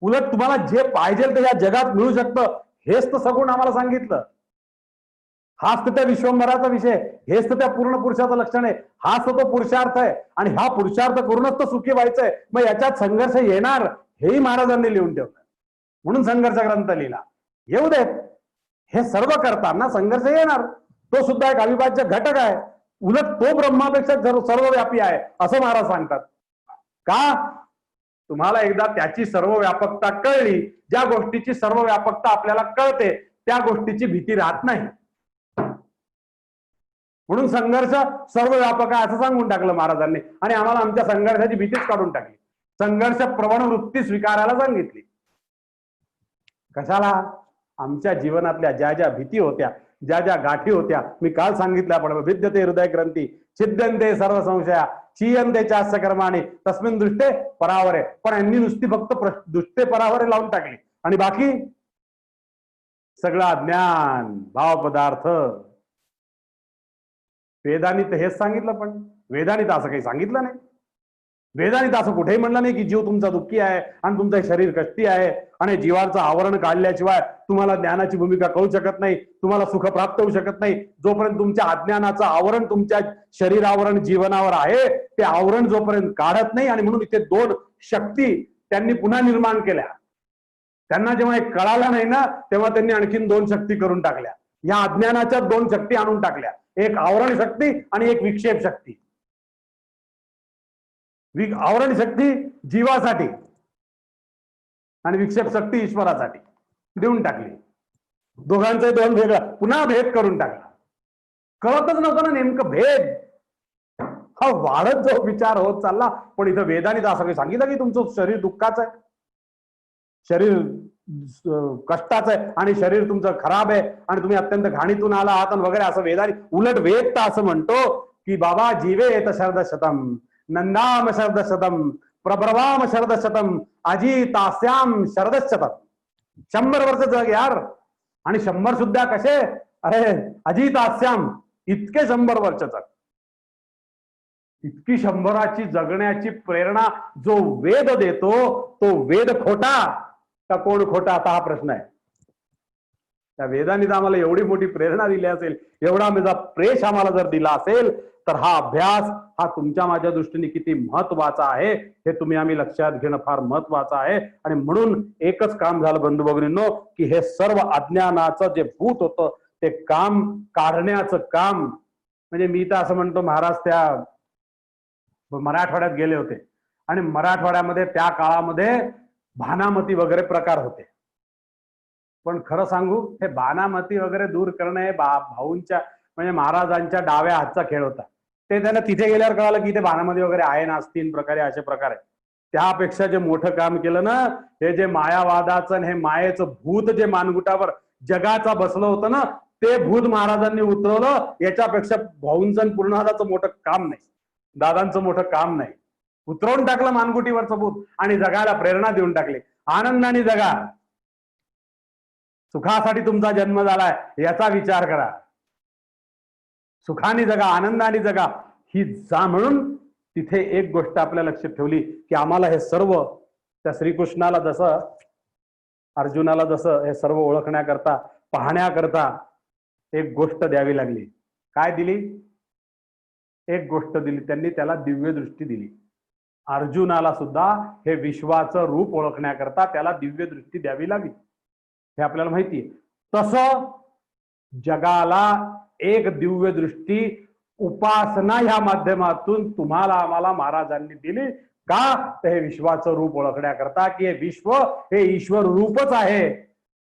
उलट तुम्हाला जे पाहिजे ते या जगात मिळू शकतं, हेच तर सगुण आम्हाला सांगितलं. हाच तर त्या विश्वंभराचा विषय, हेच तर त्या पूर्ण पुरुषाचं लक्षण आहे, हाच तर तो पुरुषार्थ आहे. आणि हा पुरुषार्थ करूनच तर सुखी व्हायचंय. मग याच्यात संघर्ष येणार हेही महाराजांनी लिहून ठेवलं, म्हणून संघर्ष ग्रंथ लिहिला. येऊ देत, हे सर्व करताना संघर्ष येणार, तो सुद्धा एक अविभाज्य घटक आहे. उलट तो ब्रह्मापेक्षा सर्वव्यापी आहे असं महाराज सांगतात. का? तुम्हाला एकदा त्याची सर्व व्यापकता कळली, ज्या गोष्टीची सर्व व्यापकता आपल्याला कळते त्या गोष्टीची भीती राहत नाही. म्हणून संघर्ष सर्व व्यापक आहे असं सांगून टाकलं महाराजांनी, आणि आम्हाला आमच्या संघर्षाची भीतीच काढून टाकली. संघर्ष प्रवण वृत्ती स्वीकारायला सांगितली. कशाला? आमच्या जीवनातल्या ज्या ज्या भीती होत्या, ज्या ज्या गाठी होत्या, मी काल सांगितल्याप्रमाणे विद्यते हृदय ग्रंथी छिद्यन्ते सर्व संशया क्षीयन्ते चास्य कर्माणि तस्मिन् दृष्टे परावरे. पण यांनी नुसती फक्त दृष्टे परावरे लावून टाकली, आणि बाकी सगळं अज्ञान, भाव पदार्थ. वेदांनी तर हेच सांगितलं, पण वेदांनी तर असं काही सांगितलं नाही. वेदांनी तर असं कुठेही म्हणलं नाही की जीव तुमचा दुःखी आहे आणि तुमचं शरीर कष्टी आहे, आणि जीवाचं आवरण काढल्याशिवाय तुम्हाला ज्ञानाची भूमिका कळू शकत नाही, तुम्हाला सुख प्राप्त होऊ शकत नाही. जोपर्यंत तुमच्या अज्ञानाचं आवरण तुमच्या शरीरावरण जीवनावर आहे, ते आवरण जोपर्यंत काढत नाही. आणि म्हणून इथे 2 शक्ती त्यांनी पुन्हा निर्माण केल्या. त्यांना जेव्हा एक कळालं नाही ना, तेव्हा त्यांनी आणखीन 2 शक्ती करून टाकल्या. या अज्ञानाच्या 2 शक्ती आणून टाकल्या, एक आवरण शक्ती आणि एक विक्षेप शक्ती. आवरण शक्ती जीवासाठी आणि विक्षेप शक्ती ईश्वरासाठी देऊन टाकली. दोघांचे 2 वेगळा पुन्हा भेद करून टाकला. कळतच नव्हतं ना नेमकं भेद. हा वाढत जो विचार होत चालला. पण इथं वेदांनी असं काही सांगितलं की तुमचं शरीर दुःखाचं आहे, शरीर कष्टाचं आहे, आणि शरीर तुमचं खराब आहे, आणि तुम्ही अत्यंत घाणीतून आला आहात वगैरे असं वेदांनी. उलट वेद तर असं म्हणतो की बाबा जीवेत शरदशतम नंदाम शरदशतम प्रब्रवाम शरदशतम अजितास्याम शरदशतम. 100 वर्ष जग यार, आणि 100 सुद्धा कसे? अरे अजितास्याम, इतके 100 वर्ष जग. इतकी 100ची जगण्याची प्रेरणा जो वेद देतो, तो वेद खोटा का कोण खोटा, आता हा प्रश्न आहे. त्या वेदांनी जर आम्हाला एवढी मोठी प्रेरणा दिली असेल, एवढा माझा प्रेश आम्हाला जर दिला असेल, तर हा अभ्यास हा तुमच्या माझ्या दृष्टीने किती महत्वाचा आहे हे तुम्ही आम्ही लक्षात घेणं फार महत्वाचं आहे. आणि म्हणून एकच काम झालं बंधू भगिनींनो, की हे सर्व अज्ञानाचं जे भूत होतं ते काम काढण्याचं काम. म्हणजे मी तर असं म्हणतो, महाराज त्या मराठवाड्यात गेले होते, आणि मराठवाड्यामध्ये त्या काळामध्ये भानामती वगैरे प्रकार होते. पण खरं सांगू, हे बानामती वगैरे दूर करणं हे भाऊंच्या म्हणजे महाराजांच्या डाव्या हातचा खेळ होता. ते त्यांना तिथे गेल्यावर कळालं की ते बानामती वगैरे आहे ना, 3 प्रकारे असे प्रकार आहे. त्यापेक्षा जे मोठं काम केलं ना, हे जे मायावादाचं हे मायेचं भूत जे मानगुटावर जगाचा बसलं होतं ना, ते भूत महाराजांनी उतरवलं. याच्यापेक्षा भाऊंचं पूर्णहादाचं मोठं काम नाही, दादांचं मोठं काम नाही. उतरवून टाकलं मानगुटीवरचं भूत आणि जगाला प्रेरणा देऊन टाकली. आनंदाने जगा, सुखासाठी तुमचा जन्म झालाय याचा विचार करा, सुखाने जगा, आनंदाने जगा ही जा. म्हणून तिथे एक गोष्ट आपल्या लक्षात ठेवली की आम्हाला हे सर्व त्या श्रीकृष्णाला जसं अर्जुनाला जसं हे सर्व ओळखण्याकरता पाहण्याकरता एक गोष्ट द्यावी लागली. काय दिली? एक गोष्ट दिली त्यांनी, त्याला दिव्य दृष्टी दिली. अर्जुनाला सुद्धा हे विश्वाचं रूप ओळखण्याकरता त्याला दिव्य दृष्टी द्यावी लागली, हे आपल्याला माहिती आहे. तसं जगाला एक दिव्य दृष्टी उपासना ह्या माध्यमातून तुम्हाला आम्हाला महाराजांनी दिली. का? तर हे विश्वाचं रूप ओळखण्याकरता की हे विश्व हे ईश्वर रूपच आहे.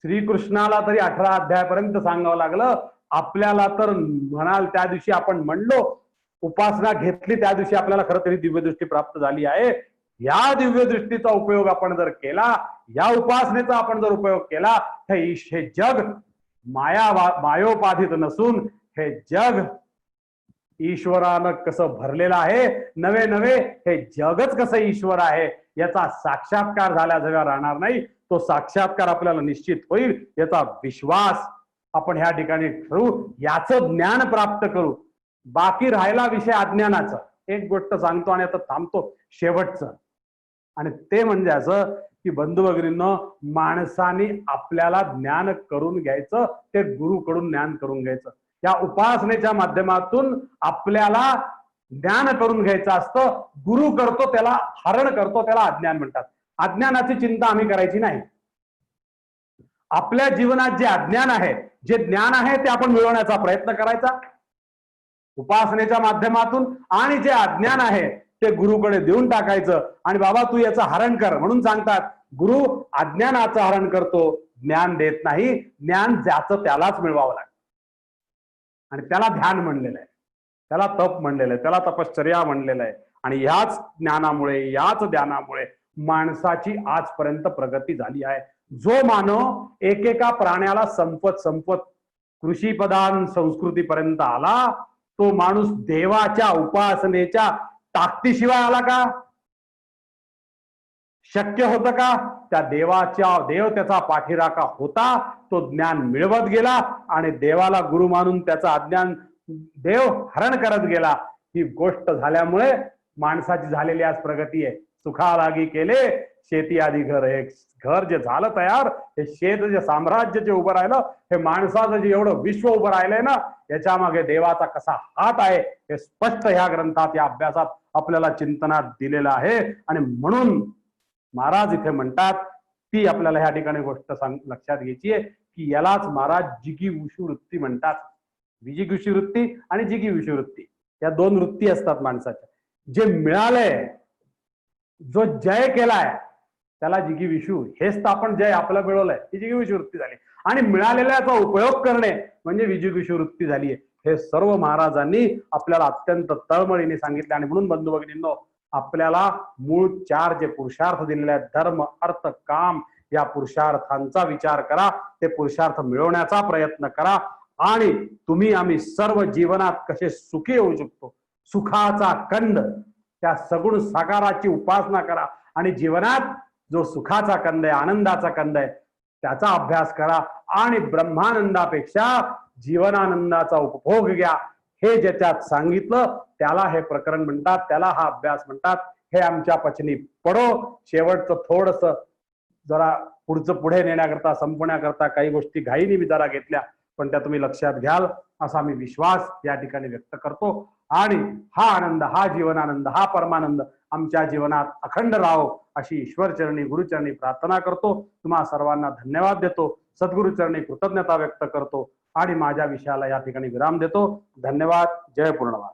श्रीकृष्णाला तरी 18 अध्यायापर्यंत सांगावं लागलं. आपल्याला तर म्हणाल त्या दिवशी आपण म्हणलो, उपासना घेतली त्या दिवशी आपल्याला खरं तरी दिव्यदृष्टी प्राप्त झाली आहे. या दिव्यदृष्टीचा उपयोग आपण जर केला, या उपासनेचा आपण जर उपयोग केला, हे जग मायोपाधित नसून हे जग ईश्वरानं कसं भरलेलं आहे, नवे नवे हे जगच कसं ईश्वर आहे याचा साक्षात्कार झाल्याशिवाय राहणार नाही. तो साक्षात्कार आपल्याला निश्चित होईल याचा विश्वास आपण ह्या ठिकाणी ठरवू, याचं ज्ञान प्राप्त करू. बाकी राहिला विषय अज्ञानाचा. एक गोष्ट सांगतो आणि आता थांबतो शेवटचं, आणि ते म्हणजे असं की बंधू भगिनींनो, माणसाने आपल्याला ज्ञान करून घ्यायचं, ते गुरुकडून ज्ञान करून घ्यायचं. या उपासनेच्या माध्यमातून आपल्याला ज्ञान करून घ्यायचं असतं. गुरु करतो त्याला हरण करतो, त्याला अज्ञान म्हणतात. अज्ञानाची चिंता आम्ही करायची नाही. आपल्या जीवनात जे अज्ञान आहे, जे ज्ञान आहे ते आपण मिळवण्याचा प्रयत्न करायचा उपासनेच्या माध्यमातून, आणि जे अज्ञान आहे ते गुरुकडे देऊन टाकायचं. आणि बाबा तू याचं हरण कर म्हणून सांगतात. गुरु अज्ञानाचं हरण करतो, ज्ञान देत नाही. ज्ञान ज्याचं त्यालाच मिळवावं लागतं, आणि त्याला ध्यान म्हणलेलं आहे, त्याला तप म्हणलेलं आहे, त्याला तपश्चर्या म्हणलेलं आहे. आणि याच ज्ञानामुळे, याच ध्यानामुळे माणसाची आजपर्यंत प्रगती झाली आहे. जो मानव एकेका प्राण्याला संपत कृषीप्रधान संस्कृतीपर्यंत आला, तो माणूस देवाच्या उपासनेच्या ताकदीशिवाय आला का? शक्य होतं का? त्या देव त्याचा पाठीराखा होता. तो ज्ञान मिळवत गेला आणि देवाला गुरु मानून त्याचा अज्ञान देव हरण करत गेला. ही गोष्ट झाल्यामुळे माणसाची झालेली आज प्रगती आहे. सुखालागी केले शेती आधी घर. हे घर जे झालं तयार, हे शेत जे साम्राज्य जे उभं राहिलं, हे माणसाचं जे एवढं विश्व उभं राहिलंय ना, याच्या मागे देवाचा कसा हात आहे हे स्पष्ट ह्या ग्रंथात, या अभ्यासात आपल्याला चिंतनात दिलेलं आहे. आणि म्हणून महाराज इथे म्हणतात, ती आपल्याला ह्या ठिकाणी गोष्ट लक्षात घ्यायची आहे की यालाच महाराज जिगीविषु वृत्ती म्हणतात. विजिगीषु वृत्ती आणि जिगीविषु वृत्ती या दोन वृत्ती असतात माणसाच्या. जे मिळालंय, जो जय केलाय त्याला जिगीविषु, हेच तर आपण जय आपलं मिळवलंय, ती जिगीविषु वृत्ती झाली. आणि मिळालेल्याचा उपयोग करणे म्हणजे विजिगीषु वृत्ती झाली. हे सर्व महाराजांनी आपल्याला अत्यंत तळमळीने सांगितले. आणि म्हणून बंधू भगिनींनो, आपल्याला मूळ 4 जे पुरुषार्थ दिलेले आहेत, धर्म अर्थ काम, या पुरुषार्थांचा विचार करा. ते पुरुषार्थ मिळवण्याचा प्रयत्न करा. आणि तुम्ही आम्ही सर्व जीवनात कसे सुखी होऊ शकतो, सुखाचा कंद, त्या सगुण साकाराची उपासना करा. आणि जीवनात जो सुखाचा कंद आहे, आनंदाचा कंद आहे, त्याचा अभ्यास करा. आणि ब्रह्मानंदापेक्षा जीवनानंदाचा उपभोग घ्या. हे ज्याच्यात सांगितलं त्याला हे प्रकरण म्हणतात, त्याला हा अभ्यास म्हणतात. हे आमच्या पचनी पडो. शेवटचं थोडस जरा पुढे नेण्याकरता, संपवण्याकरता काही गोष्टी घाईने मी जरा घेतल्या, पण त्या तुम्ही लक्षात घ्याल असा मी विश्वास या ठिकाणी व्यक्त करतो. आणि हा आनंद, हा जीवनानंद, हा परमानंद आमच्या जीवनात अखंड राहो अशी ईश्वरचरणी, गुरुचरणी प्रार्थना करतो. तुम्हा सर्वांना धन्यवाद देतो. सद्गुरुचरणी कृतज्ञता व्यक्त करतो आणि माझ्या विषयाला या ठिकाणी विराम देतो. धन्यवाद. जय पूर्णवाद.